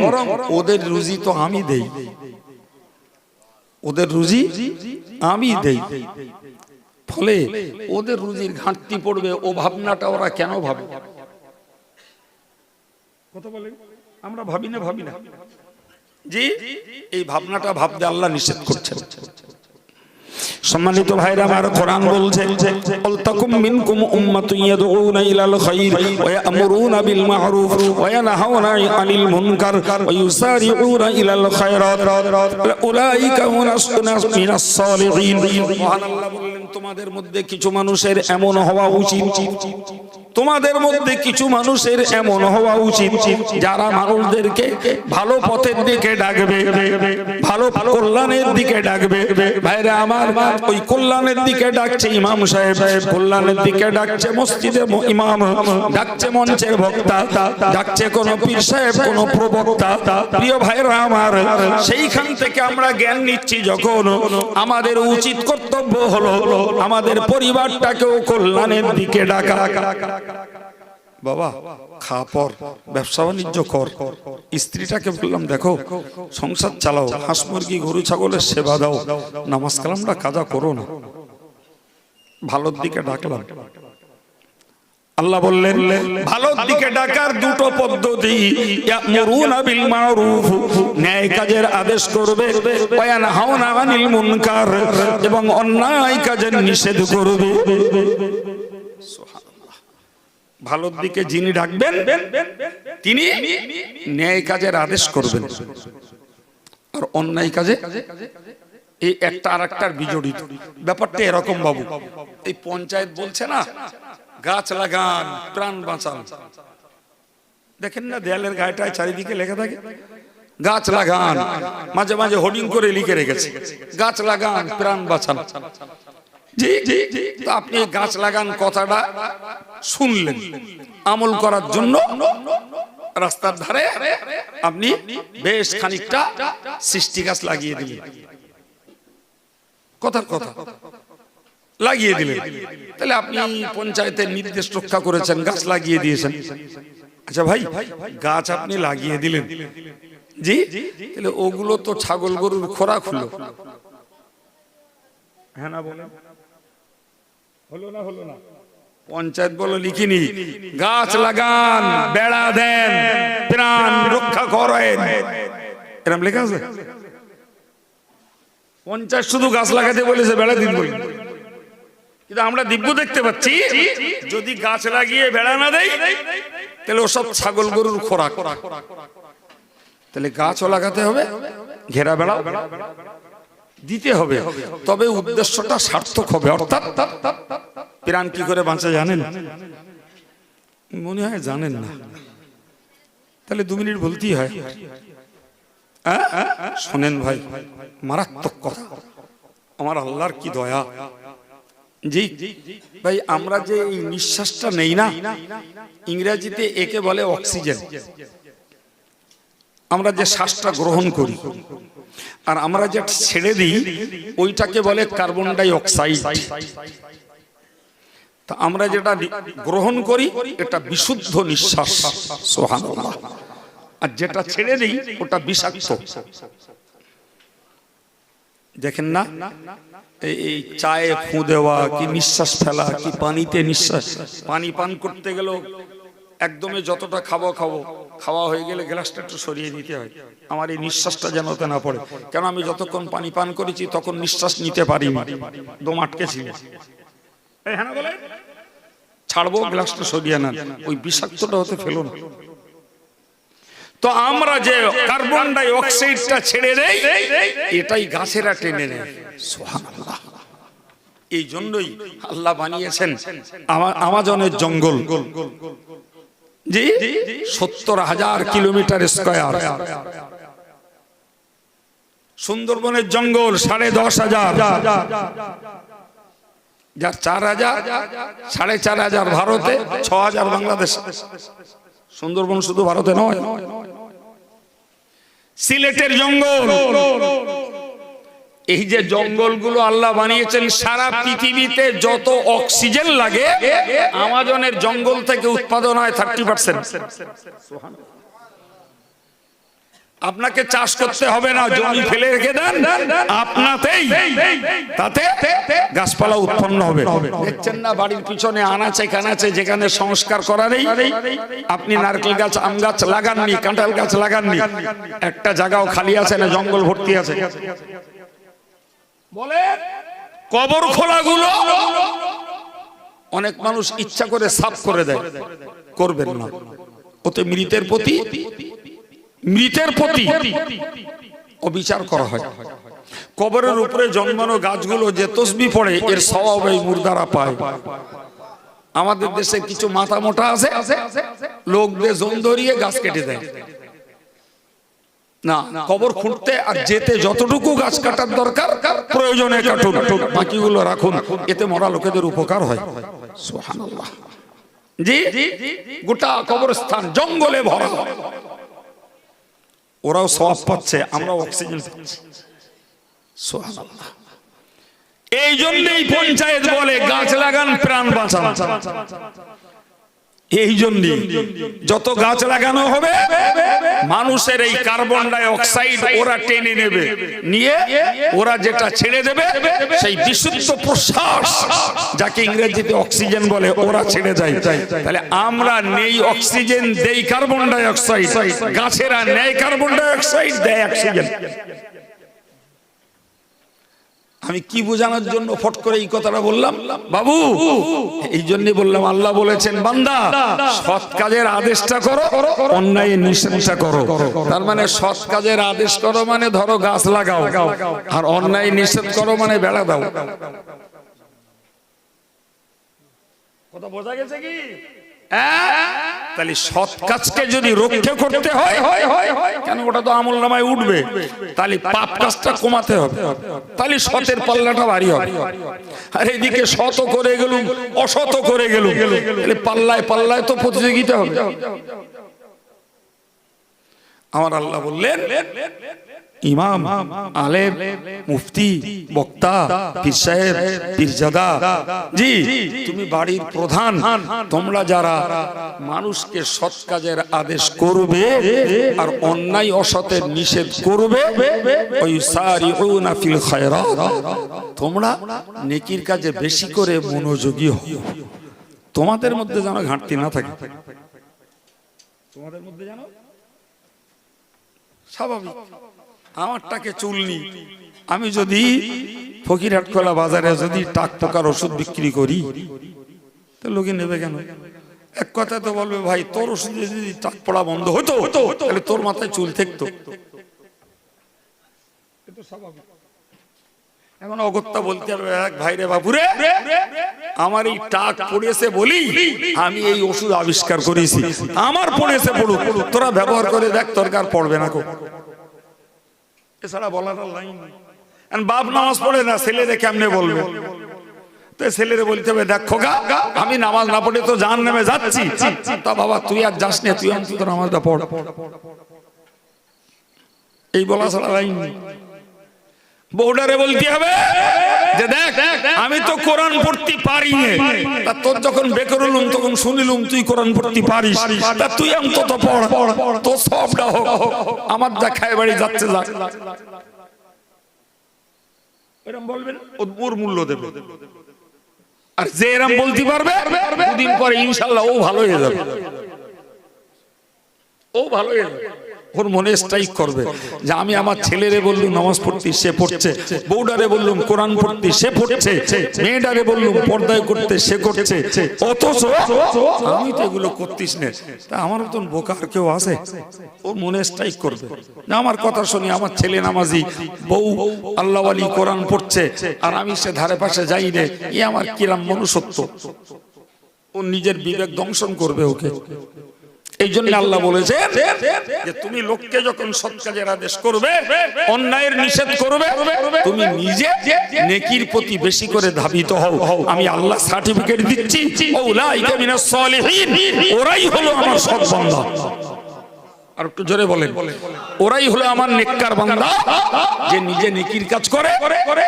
ওদের রুজি তো আমি দেই, ওদের রুজি আমি দেই, ফলে ওদের রুজির ঘাটতি পড়বে ও ভাবনাটা ওরা কেন ভাবে? কথা বলে আমরা ভাবি না, ভাবি না জি, এই ভাবনাটা ভাবতে আল্লাহ নিষেধ করছেন। সম্মানিত ভাইরা আমার, কোরআন বলছে আলতাকুম মিনকুম উম্মাতুন ইয়াদউনা ইলাল খায়র ওয়া ইয়ামুরুনা বিল মা'রুফ ওয়া ইয়ানহাউনা আনিল মুনকার ওয়া ইউসারিউনা ইলাল খায়রাত উলাইকা হুমুস মিনাস সালিহিন। সুবহানাল্লাহ বললেন তোমাদের মধ্যে কিছু মানুষের এমন হওয়া উচিত, তোমাদের মধ্যে কিছু মানুষের এমন হওয়া উচিত যারা মানুষদেরকে ভালো পথের দিকে ডাকবে, ভালো কল্যাণের দিকে ডাকবে। ভাইরা আমার, ওই কল্যাণের দিকে ডাকছে ইমাম সাহেব, কল্যাণের দিকে ডাকছে মসজিদের ইমাম, ডাকছে মঞ্চের বক্তা, ডাকছে কোন পীর সাহেব, কোন প্রবক্তা। প্রিয় ভাইরা আমার, সেইখান থেকে আমরা জ্ঞান নিচ্ছি যখন, আমাদের উচিত কর্তব্য হলো আমাদের পরিবারটাকেও কল্যাণের দিকে ডাকা। বাবা খা পর, ব্যবসা বাণিজ্য কর, স্ত্রীটাকে বললাম দেখো সংসার চালাও, হাঁস মুরগি গরু ছাগলের সেবা দাও, নামাজ কালামটা কাজা করো না, ভালোর দিকে ডাকলাম। আল্লাহ বললেন ভালোর দিকে ডাকার দুটো পদ্ধতি, ইয়ামুরুনা বিল মা'রুফ ন্যায় কাজের আদেশ করবে, ওয়া ইয়ানহাউনা আনিল মুনকার এবং অন্যায় কাজের নিষেধ করবে। ভালোর দিকে যিনি ডাকবেন তিনি ন্যায় কাজের আদেশ করবেন, আর অন্যায় কাজে এই একটা আর একটার বিজড়িত। ব্যাপারটা এরকম বাবু, এই পঞ্চায়েত বলছে না গাছ লাগান প্রাণ বাঁচান, দেখেন না দেয়ালের গায়েটায় চারিদিকে লেখা থাকে গাছ লাগান, মাঝে মাঝে হোর্ডিং করে লিখে রেখেছে গাছ লাগান প্রাণ বাঁচান। জি জি, তো আপনি গাছ লাগান কথাটা শুনলেন, আমল করার জন্য রাস্তার ধারে আপনি বেশ খানিকটা সৃষ্টি গাছ লাগিয়ে দিলেন, কথার কথা লাগিয়ে দিলেন, তাহলে আপনি পঞ্চায়েতের নির্দেশ রক্ষা করেছেন, গাছ লাগিয়ে দিয়েছেন। আচ্ছা ভাই, গাছ আপনি লাগিয়ে দিলেন, জি, তাহলে ওগুলো তো ছাগল গরুর খোরাক হলো, হ্যাঁ না বলেন? হলো না, হলো না? পঞ্চায়েত বলো লিখিনি গাছ লাগান, বেড়া দেন, প্রাণ রক্ষা করেন, এরকম লেখা আছে? পঞ্চায়েত শুধু গাছ লাগাতে বলেছে, বেড়া দিন বলি। কিন্তু আমরা দিব্য দেখতে পাচ্ছি যদি গাছ লাগিয়ে বেড়া না দেয় তাহলে ওসব ছাগল গরুর খোরাক। তাহলে গাছও লাগাতে হবে, ঘেরা বেড়াও দিতে হবে, তবে উদ্দেশ্যটা সার্থক হবে। অর্থাৎ প্রাণ কি করে বাঁচা জানেন? মনে হয় জানেন না, তাহলে 2 মিনিট বলতেই হয়। শোনেন ভাই, মারাত্মক কথা, আমার আল্লাহর কি দয়া। জি ভাই, আমরা যে এই নিঃশ্বাসটা নেই না, ইংরেজিতে একে বলে অক্সিজেন। আমরা যে শ্বাসটা গ্রহণ করি আর আমরা যেটা ছেড়ে দিই ওইটাকে বলে কার্বন ডাই অক্সাইড। তা আমরা যেটা গ্রহণ করি এটা বিশুদ্ধ নিঃশ্বাস, সুবহানাল্লাহ, আর যেটা ছেড়ে দিই ওটা বিষাক্ত। দেখেন না, এই চায়ে ফু দেওয়া, কি নিঃশ্বাস ফেলা, কি পানিতে নিঃশ্বাস, পানি পান করতে গেল একদমই যতটা খাওয়া হয়ে গেলে গ্লাসটা একটু সরিয়ে দিতে হয়, আমার এই নিঃশ্বাসটা যেন ওতে না পড়ে। কেন আমি যতক্ষণ পানি পান করেছি তখন নিঃশ্বাস নিতে পারিনি, দম আটকে ছিল, ছাড়বো গ্লাসটা সরিয়ে নেন, ওই বিষাক্তটা হতে ফেলো না। তো আমরা যে কার্বন ডাই অক্সাইডটা ছেড়ে দেই এটাই গাছেরা টেনে নেয়, সুবহানাল্লাহ। এই জন্যই আল্লাহ বানিয়েছেন আমাজনের জঙ্গল, জি 70,000 কিলোমিটার স্কয়ার, সুন্দরবনের জঙ্গল 10,500, যার 4,000, 4,500 ভারতে, 6,000 বাংলাদেশে। সুন্দরবন শুধু ভারতে নয়, সিলেটের জঙ্গল, এই যে জঙ্গলগুলো আল্লাহ বানিয়েছেন, সারা পৃথিবীতে যত অক্সিজেন লাগে আমাজনের জঙ্গল থেকে উৎপাদন হয় 30%। আপনাকে চাষ করতে হবে না, জমি ফেলে রেখে দেন, আপনাতেই তাতে গাছপালা উৎপন্ন হবে। দেখছেন না বাড়ির পিছনে আনাচে কানাচে যেখানে সংস্কার করা নেই, আপনি নারকেল গাছ, আম গাছ লাগাননি, কাঁঠাল গাছ লাগাননি, একটা জায়গাও খালি আছে না, জঙ্গল ভর্তি আছে। বলে কবর খোলাগুলো অনেক মানুষ ইচ্ছা করে সাফ করে দেয়, করবেন না, ওতে মৃতের প্রতি অবিচার করা হয়। কবরের উপরে জন্মানো গাছগুলো যে তসবিহ পড়ে এর সওয়াব এই মুর্দারা পায়। আমাদের দেশে কিছু মাথা মোটা আছে, লোকদের জোন ধরিয়ে গাছ কেটে দেয় না, কবর খুঁড়তে আর যেতে যতটুকু গাছ কাটার দরকার প্রয়োজনে কাটুন, বাকিগুলো রাখুন, এতে মরা লোকেদের উপকার হয়, সুবহানাল্লাহ। জি, গোটা কবরস্থান জঙ্গলে ভরা, ওরাও সওয়াব পাচ্ছে, আমরাও অক্সিজেন পাচ্ছি, সুবহানাল্লাহ। এই জন্যই পঞ্চায়েত বলে গাছ লাগান প্রাণ বাঁচান। এই জন্য যত গাছ লাগানো হবে মানুষের এই কার্বন ডাই অক্সাইড ওরা টেনে নেবে, নিয়ে ওরা যেটা ছেড়ে দেবে সেই বিশুদ্ধ প্রশ্বাস, যাকে ইংরেজিতে অক্সিজেন বলে, ওরা ছেড়ে যায়। তাহলে আমরা নেই অক্সিজেন, দেই কার্বন ডাই অক্সাইড, গাছেরা নেই কার্বন ডাই অক্সাইড, দেয় অক্সিজেন। আমি কি বোঝানোর জন্য ফট করে এই কথাটা বললাম বাবু? এই জন্য বললাম, আল্লাহ বলেছেন বান্দা সৎ কাজের আদেশটা করো, অন্যায়ের নিষেধটা করো। তার মানে সৎ কাজের আদেশ করো মানে ধরো গাছ লাগাও, আর অন্যায় নিষেধ করো মানে বেড়া দাও। কথা বোঝা গেছে কি? তাহলে সৎ কাজকে যদি রক্ষা করতে হয়, কেন ওটা তো আমল নামায় উঠবে, তাহলে পাপ কাজটা কমাতে হবে, তাহলে সতের পাল্লাটা ভারী হবে। আর এদিকে শত করে গেলুম, অশত করে গেলুম, তাহলে পাল্লায় পাল্লায় তো প্রতিযোগিতা হবে। আমার আল্লাহ বললেন, ইমাম, আলেম, মুফতি, বক্তা, পীর সাহেব, পীরজাদা, জি তুমি বাড়ির প্রধান, তোমরা যারা মানুষকে সৎ কাজের আদেশ করবে আর অন্যায় অসতের নিষেধ করবে, ওয়াইসারিউনা ফিল খায়রাত, তোমরা নেকির কাজে বেশি করে মনোযোগী হও। তোমাদের মধ্যে যেন ঘাটতি না থাকে, তোমাদের মধ্যে যেন স্বাভাবিক। আমারটাকে চুলনি, আমি যদি ফকিরহাটখোলা বাজারে যদি টাক পোকার ওষুধ বিক্রি করি তো লোকে নেবে কেন? এক কথা তো বলবে ভাই তোর ওষুধে যদি টাক পড়া বন্ধ হতো তাহলে তোর মাথায় চুল থাকতো। এখন অগত্যা বলতে হবে এক ভাই রে বাবুরে আমার এই টাক পড়েছে বলি আমি এই ওষুধ আবিষ্কার করেছি, আমার পড়েছে পড়ুক, তোরা ব্যবহার করে দেখ তোর কার পড়বে না। এছাড়া বলার লাইন নেই। বাপ নামাজ পড়ে না, ছেলেরে কেমনে বলবে? তো ছেলেরে বলতে হবে দেখ খোকা আমি নামাজ না পড়ে তো জাহান্নামে যাচ্ছি, তা বাবা তুই আর যাস না, তুই অন্তত নামাজটা পড়। এই বলা ছাড়া লাইন নেই। বউডারে বলতে হবে যে দেখ আমি তো কোরআন পড়তে পারি না, তা তোর যখন বেকর হলুম তখন শুনিলুম তুই কোরআন পড়তে পারিস, তা তুই অন্তত পড়, তোর সবটা হোক, আমার যা খায় বাড়ি যাচ্ছে যা। এরকম বলবেন ওর মূল্য দেবে। আর যে এরকম বলতে পারবে দুদিন পরে ইনশাআল্লাহ ও ভালো হয়ে যাবে, ও ভালো হয়ে যাবে। ওর মনে স্ট্রাইক করবে যে আমি আমার ছেলেরে বললুম নামাজ পড়তে সে পড়ছে, বউডারে বললুম কোরআন পড়তে সে পড়ছে, মেয়েটারে বললুম পর্দায় করতে সে করছে, অথচ আমি তো এগুলো করতিস না। তা আমার মতন বোকার কেউ আছে? ওর মনে স্ট্রাইক করবে না আমার কথা শুনি আমার ছেলে নামাজি, বউ আল্লাহওয়ালি কোরআন পড়ছে আর আমি সে ধারে পাশে যাই রে, এ আমার কিরাম মনুষ্যত্ব। ও নিজের বিবেক দংশন করবে ওকে। এই জন্য আল্লাহ বলেছে যে তুমি লোককে যখন সৎ কাজের আদেশ করবে, অন্যায়ের নিষেধ করবে, তুমি নিজে নেকির প্রতি বেশি করে ধাবিত হও। আমি আল্লাহ সার্টিফিকেট দিচ্ছি উলাইকা মিনাস সালিহিন, ওরাই হলো আমার সৎ বান্দা। আর একটু জোরে বলেন, ওরাই হলো আমার নেককার বান্দা যে নিজে নেকির কাজ করে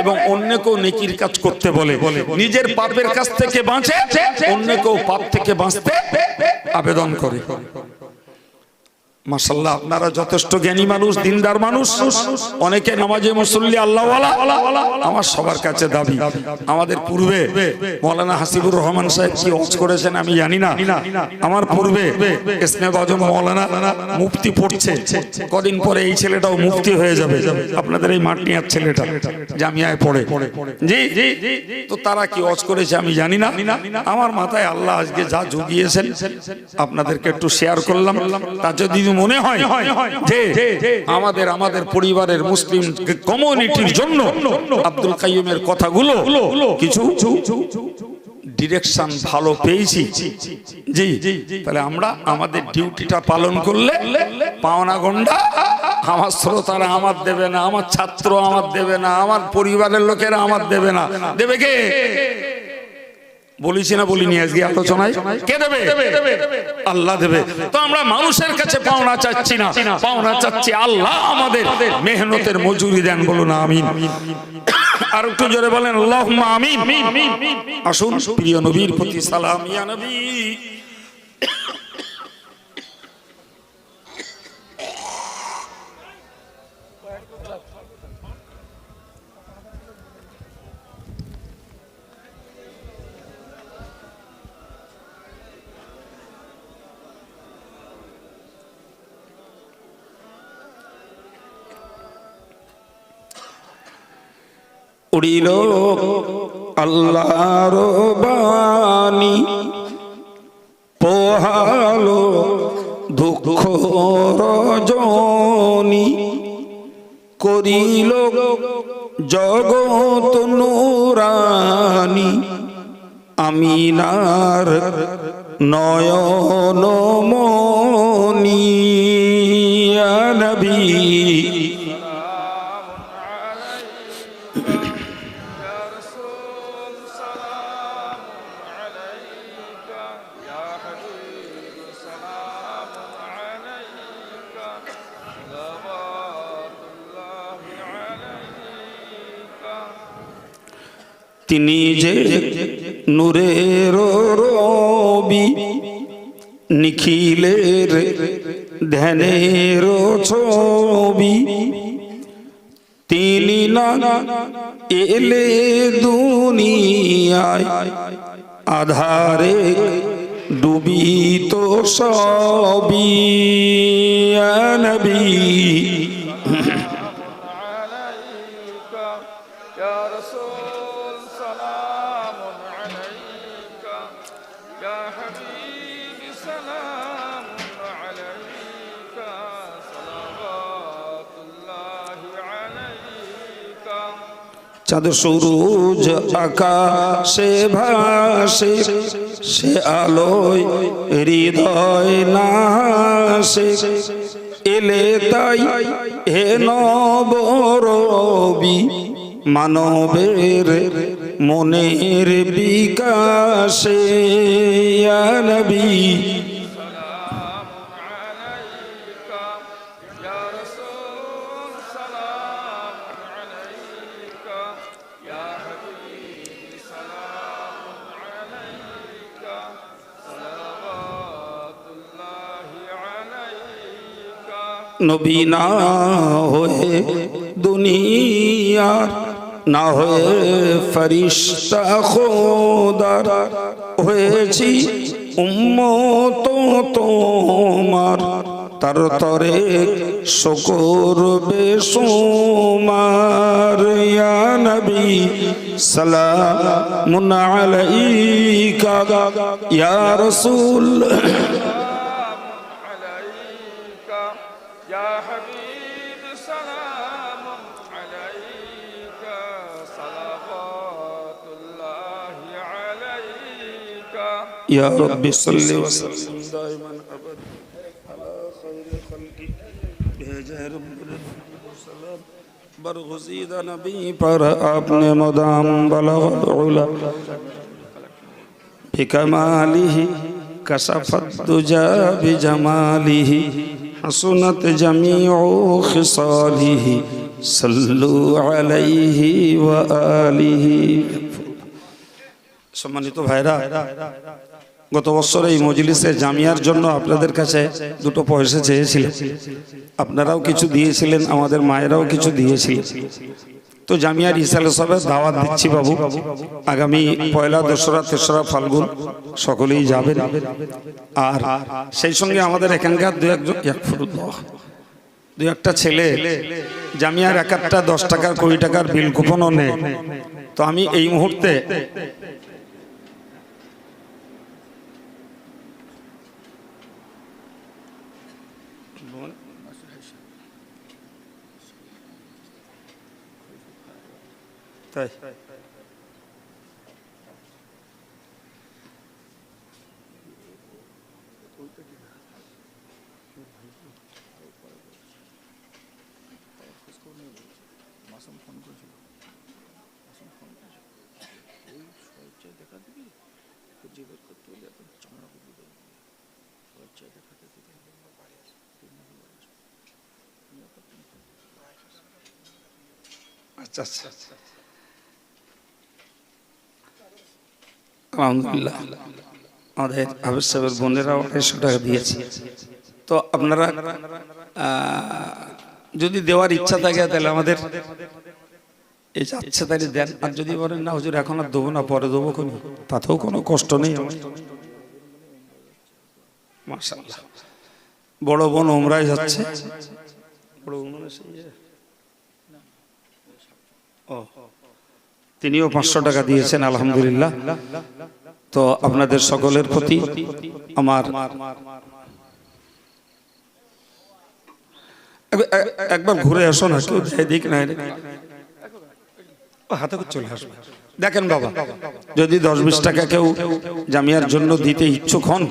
এবং অন্যকেও নেকির কাজ করতে বলে, নিজের পাপের কাছ থেকে বাঁচে, অন্যকেও পাপ থেকে বাঁচতে আবেদন করে। মাশাআল্লাহ আপনারা যথেষ্ট জ্ঞানী মানুষ, দিনদার মানুষ, অনেকে নামাজে মুসল্লি আল্লাহওয়ালা। আমার সবার কাছে দাবি, আমাদের পূর্বে মাওলানা হাসিবুর রহমান সাহেব কি ওয়াজ করেছেন আমি জানি না, আমার পূর্বে ইসনে বাজম মাওলানা মুফতি পড়ছে, কদিন পরে এই ছেলেটাও মুফতি হয়ে যাবে, আপনাদের এই মাটিয়ার ছেলেটা জামিয়ায় পড়ে। জি তো তারা কি ওয়াজ করেছে আমি জানি না, আমার মাথায় আল্লাহ আজকে যা জুগিয়েছেন আপনাদেরকে একটু শেয়ার করলাম। তা যদি মনে হয় যে আমাদের পরিবারের মুসলিম কমিউনিটির জন্য আব্দুল কাইয়ুমের কথাগুলো কিছু ডিরেকশন ভালো পেয়েছি, জি তাহলে আমরা আমাদের ডিউটিটা পালন করলে পাওনা গন্ডা আমার শ্রোতারা আমার দেবে না, আমার ছাত্র আমার দেবে না, আমার পরিবারের লোকেরা আমার দেবে না, দেবে কে? বলিছি না বলিনি আজকে আলোচনায়? কে দেবে? আল্লাহ দেবে। তো আমরা মানুষের কাছে পাওনা চাচ্ছি না, পাওনা চাচ্ছি আল্লাহ আমাদের মেহনতের মজুরি দেন, বলুন আমিন। আর একটু জোরে বলেন আল্লাহুম্মা আমিন। আসুন প্রিয় নবীর প্রতি সালাম, ইয়া নবী। উড়িল আল্লাহর বাণী, পোহালো দুঃখ রজনী, করিল জগৎ নুরানি, আমিনার নয়ন মনি, ইয়া নবী তিনি যে নূরের রবি, নিখিলের ধ্যানের ছবি, তিনি না এলে দুনিয়ায় আধারে ডুবিত সবই, ইয়া নবী চাঁদ সূরজ আকাশে ভাসে, সে আলোয় হৃদয় নাশে। এলে তাই হে নবরবি, মানবের মনের বিকাশে। ইয়া নবী নবী না হয়ে দুনিয়ার, না হয়ে ফরিশতা খোদার, হয়েছি উম্মত তোমার। তার তরে শুকর বেশুমার। ইয়া নবী সালামুন আলাইকা, ইয়া রাসূল يا رب صل وسلم دائما ابدا على خير خلقه بجاه رب السلام برغزید نبی پر اپنے مدام بلغ العلا بکماله کشفت دجا بجماله حسنت جميع خصاله صلوا عليه وآله। সম্মানিত ভাইরা, গত বছর এই মজলিসে জামিয়ার জন্য আপনাদের কাছে দুটো পয়সা চেয়েছিলেন, আপনারাও কিছু দিয়েছিলেন, আমাদের মায়েরাও কিছু দিয়েছিলেন। তো জামিয়ার ইসালে সবের দাওয়াত দিচ্ছি বাবু, আগামী পয়লা, দোসরা, তেসরা ফাল্গুন সকলেই যাবেন। আর সেই সঙ্গে আমাদের এখানকার দু একটা ছেলে জামিয়ার এক একটা 10 টাকার 20 টাকার বিল কুপনও নেয়। তো আমি এই মুহূর্তে তাই আচ্ছা আচ্ছা, আলহামদুলিল্লাহ আমাদের হাফেজ সাহেবের বোনেরাও 250 টাকা দিয়েছে। তো আপনারা যদি দেওয়ার ইচ্ছা থাকে তাহলে আমাদের এই ইচ্ছা তাহলে দেন, আর যদি বলেন না হুজুর এখন আর দেবো না, পরে দেবো, তাতেও কোনো কষ্ট নেই। মাশাআল্লাহ, বড় বোন উমরায় যাচ্ছে, তিনিও 500 টাকা দিয়েছেন, আলহামদুলিল্লাহ। তো আপনাদের সকলের প্রতি আমার একবার ঘুরে আসো না, কেউ দিক না, হাতে চলে আসবে। দেখেন বাবা, যদি 10-20 টাকা কেউ জামিয়ার জন্য দিতে ইচ্ছুক হন,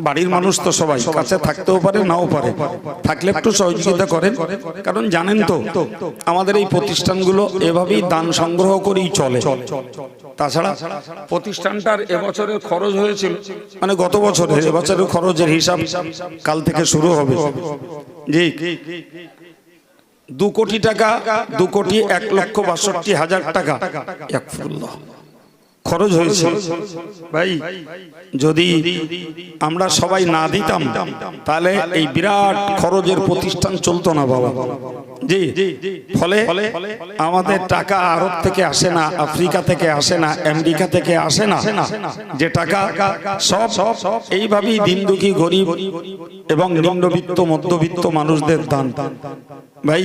বাড়ির মানুষ তো সবাই কাছে থাকতেও পারে, নাও পারে, থাকলে একটু সহযোগিতা করেন। কারণ জানেন তো আমাদের এই প্রতিষ্ঠানগুলো এভাবেই দান সংগ্রহ করেই চলে। তাছাড়া প্রতিষ্ঠানটার এবছরের খরচ হয়েছিল, মানে গত বছরের, এবছরের খরচের হিসাব কাল থেকে শুরু হবে। জি, 2 কোটি টাকা, 2,01,62,000 টাকা খরচ হয়েছে। ভাই, যদি আমরা সবাই না দিতাম তাহলে এই বিরাট খরচের প্রতিষ্ঠান চলতো না বাবা। জি, ফলে আমাদের টাকা আরব থেকে আসে না, আফ্রিকা থেকে আসে না, আমেরিকা থেকে আসে না, যে টাকা সব এইভাবেই দিন দুঃখী, গরিব এবং নিম্নবিত্ত, মধ্যবিত্ত মানুষদের দান। ভাই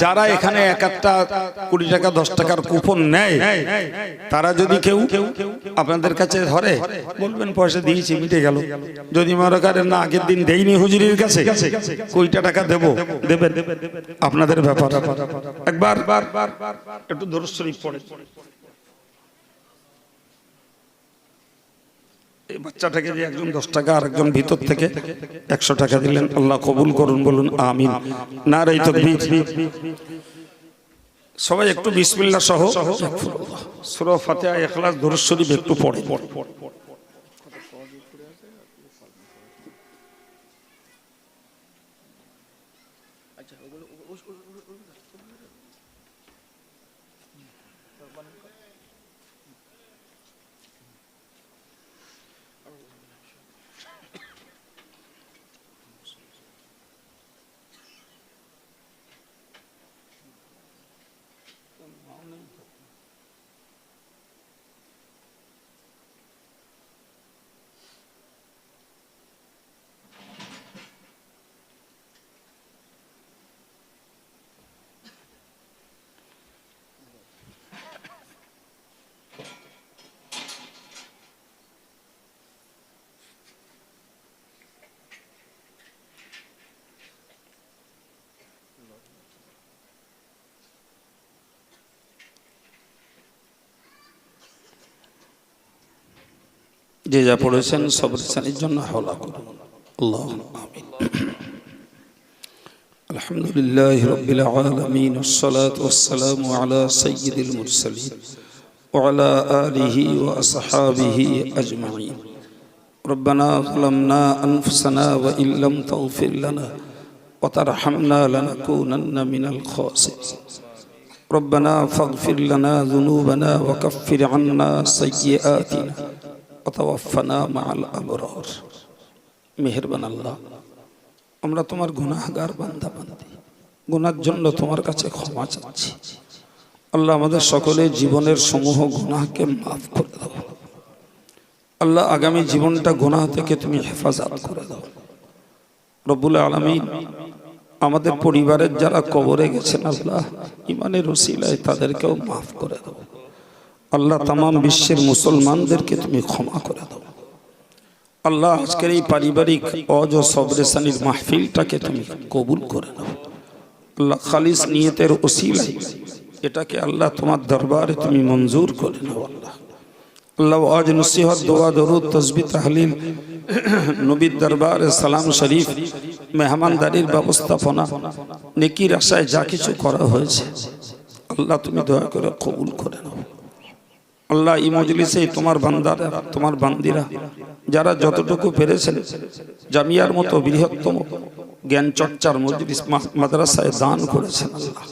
যারা এখানে এক একটা 20 টাকা 10 টাকার কুপন নেয়, তারা যদি কেউ আপনাদের কাছে ধরে, বলবেন পয়সা দিয়েছি মিটে গেল। যদি মনে করেন না আগের দিন দেইনি হুজুরির কাছে, কয়টা টাকা দেবো, দেবেন, আপনাদের ব্যাপার। একবার একটু দরুদ শরীফ পড়ে। এই বাচ্চাটাকে যে একজন 10 টাকা আর একজন ভিতর থেকে 100 টাকা দিলেন, আল্লাহ কবুল করুন, বলুন আমিন। নারে তাকবীর। সবাই একটু বিসমিল্লাহ সহ সূরা ফাতিহা, ইখলাস, দরুদ শরীফ একটু পড়ে। যে যা পড়েছেন সবর সানির জন্য হাওলা করুন। আল্লাহুম্মা আমিন। আলহামদুলিল্লাহি রাব্বিল আলামিন, ওয়াসসালাতু ওয়াসসালামু আলা সাইয়্যিদিল মুরসালিন ওয়া আলা আলিহি ওয়া আসহাবিহি আজমাইন। রব্বানা যালামনা আনফুসানা ওয়া ইল্লাম তাগফির লানা ওয়া তারহামনা লানাকুনান্না মিনাল খাসিরিন। রব্বানা ফাগফির লানা যুনুবানা ওয়া কাফফির আন্না সাইয়্যাতিনা ওয়াতাওয়াফানা মাআল আবরার। মেহেরবান আল্লাহ, আমরা তোমার গুনাহগার বান্দা বান্দি, গুনার জন্য তোমার কাছে ক্ষমা চাচ্ছি। আল্লাহ, আমাদের সকলের জীবনের সমূহ গুনাহকে মাফ করে দাও। আল্লাহ, আগামী জীবনটা গুনাহ থেকে তুমি হেফাজত করে দাও। রব্বুল আলামিন, আমাদের পরিবারের যারা কবরে গেছেন আল্লাহ, ইমানের ওসিলায় তাদেরকেও মাফ করে দাও। আল্লাহ, তামাম বিশ্বের মুসলমানদেরকে তুমি ক্ষমা করে দাও। আল্লাহ, আজকের এই পারিবারিক ওয়াজ ও সবরে সানির মাহফিলটাকে তুমি কবুল করে নাও। আল্লাহ, খালিস নিয়তের ওসিলায় এটাকে আল্লাহ তোমার দরবারে তুমি মঞ্জুর করে নাও। আল্লাহ আল্লাহ ওয়াজ নসিহত, দোয়া, দরুদ, তাসবিহ, তাহলিল, নবীর দরবারে সালাম শরীফ, মেহমানদারির ব্যবস্থাপনা, নেকির আশায় যা কিছু করা হয়েছে আল্লাহ তুমি দয়া করে কবুল করে নাও। আল্লাহ, এই মজলিসে তোমার বান্দারা, তোমার বান্দিরা যারা যতটুকু পেরেছেন জামিয়ার মতো বৃহত্তম জ্ঞান চর্চার মজলিস মাদ্রাসায় দান করেছেন, আল্লাহ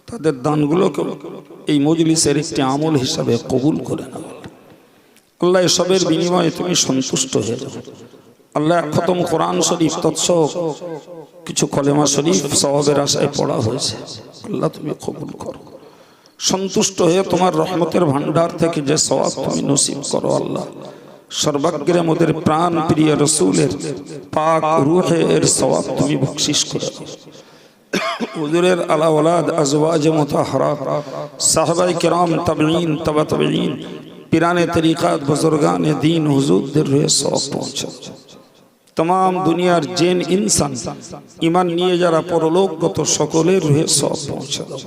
তাদের দানগুলোকে এই মজলিসের একটি আমল হিসাবে কবুল করে নাও। আল্লাহ, এসবের বিনিময়ে তুমি সন্তুষ্ট হয়ে যাও। আল্লাহ, খতম কোরআন শরীফ তৎসহ কিছু কলেমা শরীফ সওয়াবের আশায় পড়া হয়েছে, আল্লাহ তুমি কবুল করো। সন্তুষ্ট হয়ে তোমার রহমতের ভান্ডার থেকে যে সওয়াব তুমি নসিব করো আল্লাহ, সর্বাগ্রে আমাদের প্রাণ প্রিয় রাসূলের পাক রূহের সওয়াব তুমি বখশিশ করে দাও। হুজুরের আলা ওলাদ, আজওয়াজ মুতাহহারাত, সাহাবায়ে কেরাম, তাবেঈন, তাবা তাবেঈন, পিরানে তরিকাত, বুজুর্গানে দ্বীন, হুজুরদের রূহে সওয়াব পৌঁছাও। तमाम दुनियार जेन इंसान ईमान निये जारा परलोकगत सकलेर रूहे सওয়াব पहुँचा दाओ।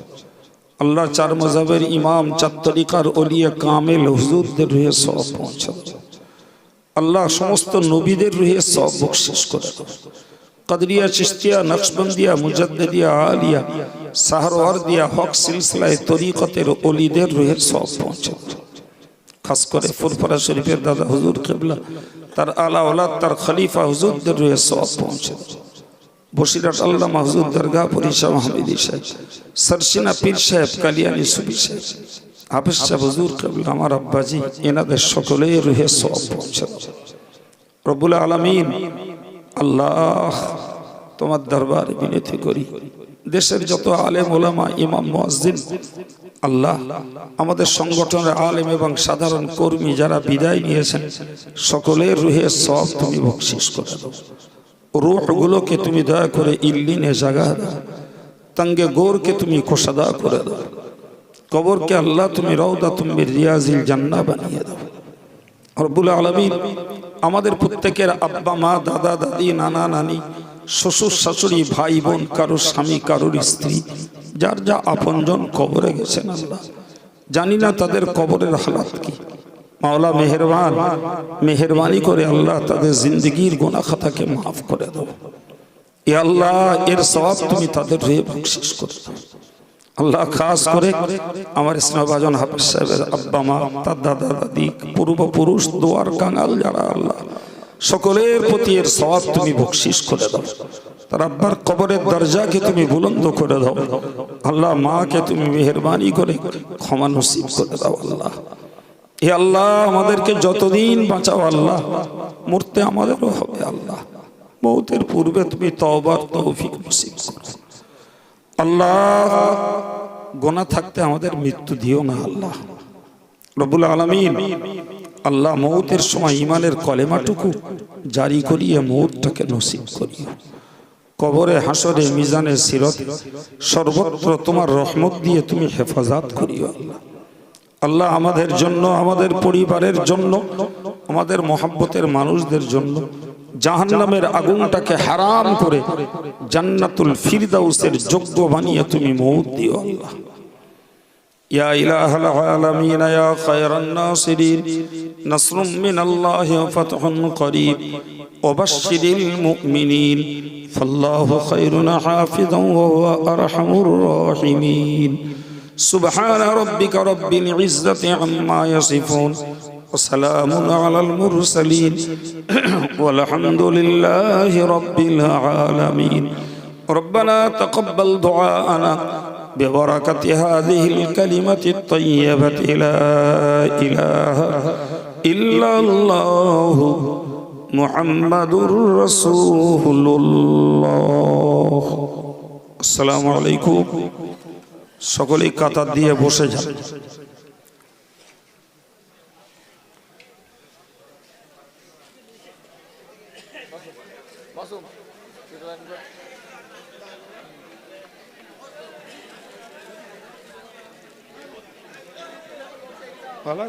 अल्लाह चार मजहबेर इमाम, चार तरिकार ओलिया कामिल हुजूरदेर रूहे सওয়াব पहुँचा दाओ। अल्लाह समस्त नबीदेर रूहे सওয়াব बख्शिश करे दाओ। कदरिया, चिश्तिया, नक्शबंदिया, मुजद्दिदिया, आलिया, सहरवर्दिया, हक सिलसिलाए तरिकतेर ओलीदेर रूहे सওয়াব पहुँचा दाओ। खास करे फुरफुरा शरीफेर दादा हुजूर किबला, तार आला औलाद, तार खलीफा हुजूरदेर रूहे सওয়াব पहुँचे दाओ। बसिरहाट आल्लामा हुजूर दरगाह परिशा महमूदी साहेब, सरसिना पीर साहेब, कालियानी सुफी साहेब, हाफिज साहेब हुजूर किबला आमार अब्बाजी, एनादेर सकलेर रूहे सওয়াব पहुँचे दाओ। रब्बुल आलामीन अल्लाह तोमार दरबारे बिनती करी, देशेर যত आलेम ওলামা, इमाम, मुअज्जिन আল্লাহ আমাদের সংগঠনের আলেম এবং সাধারণ কর্মী যারা বিদায় নিয়েছেন সকলের রূহে সওয়াব তুমি বখশিশ করে দাও। রূহগুলোকে তুমি দয়া করে ইল্লিনে জাগা দাও, তঙ্গে গোরকে তুমি খোসাদা করে দাও, কবরকে আল্লাহ তুমি রওদা তুমি রিয়াজিল জান্নাহ বানিয়ে দাও। রব্বুল আলামিন আমাদের প্রত্যেকের আব্বা মা দাদা দাদি নানা নানি শ্বশুর শাশুড়ি ভাই বোন কারোর স্বামী কারোর স্ত্রী যার যা আপনজন কবরে গেছেন আল্লাহ জানি না তাদের কবরের হালাত কি। মাওলা মেহেরবানি করে আল্লাহ তাদের জিন্দগির গুনাহ খাতাকে মাফ করে দাও। এ আল্লাহ এর সওয়াব তুমি তাদের রে বখশিশ করে দাও। আল্লাহ খাস করে আমার স্নেহভাজন হাফেজ সাহেবের আব্বা মা তার দাদা দাদি পূর্বপুরুষ দোয়ার কাঙাল যারা আল্লাহ সকলের প্রতি এর সওয়াব তুমি বখশিশ করে দাও। তার আব্বার কবরের দরজাকে তুমি বুলন্দ করে দাও আল্লাহ। মাকে তুমি মেহেরবানি করে ক্ষমা নসিব করে দাও আল্লাহ। হে আল্লাহ আমাদেরকে যতদিন বাঁচাও আল্লাহ, মরতে আমাদেরও হবে আল্লাহ। মৌতের পূর্বে তুমি তওবার তৌফিক নসিব করো আল্লাহ। গোনা থাকতে আমাদের মৃত্যু দিও না আল্লাহ। রব্বুল আলামিন আল্লাহ মৌতের সময় ইমানের কলেমাটুকু জারি করিয়ে মৌতটাকে নসিব করিও। কবরে হাসরে মিজানের সিরত সর্বত্র তোমার রহমত দিয়ে তুমি হেফাজত করিও আল্লাহ। আল্লাহ আমাদের জন্য আমাদের পরিবারের জন্য আমাদের মহব্বতের মানুষদের জন্য জাহান্নামের আগুনটাকে হারাম করে জান্নাতুল ফিরদাউসের যোগ্য বানিয়ে তুমি মৌত দিও আল্লাহ। ইয়া ইলাহাল আলামিন ইয়া খায়রান নাসিরিন নাসরুম মিনাল্লাহি ওয়া ফাতহুন করিব ওয়া বাশশিরিল মুমিনিন ফাল্লাহু খায়রুন হাফিজান ওয়া হুয়া আরহামুর রাহিমিন। সুবহান রাব্বিকা রাব্বিল ইজ্জাতি আম্মা ইয়াসিফুন ওয়া সালামুন আলাল মুরসালিন ওয়ালহামদুলিল্লাহি রাব্বিল আলামিন। রব্বানা তাকাব্বাল দুআআনা ببركة هذه الكلمة الطيبة لا إله إلا الله محمد رسول الله। السلام عليكم। সকলেই কাতার দিয়ে বসে যান। ভালো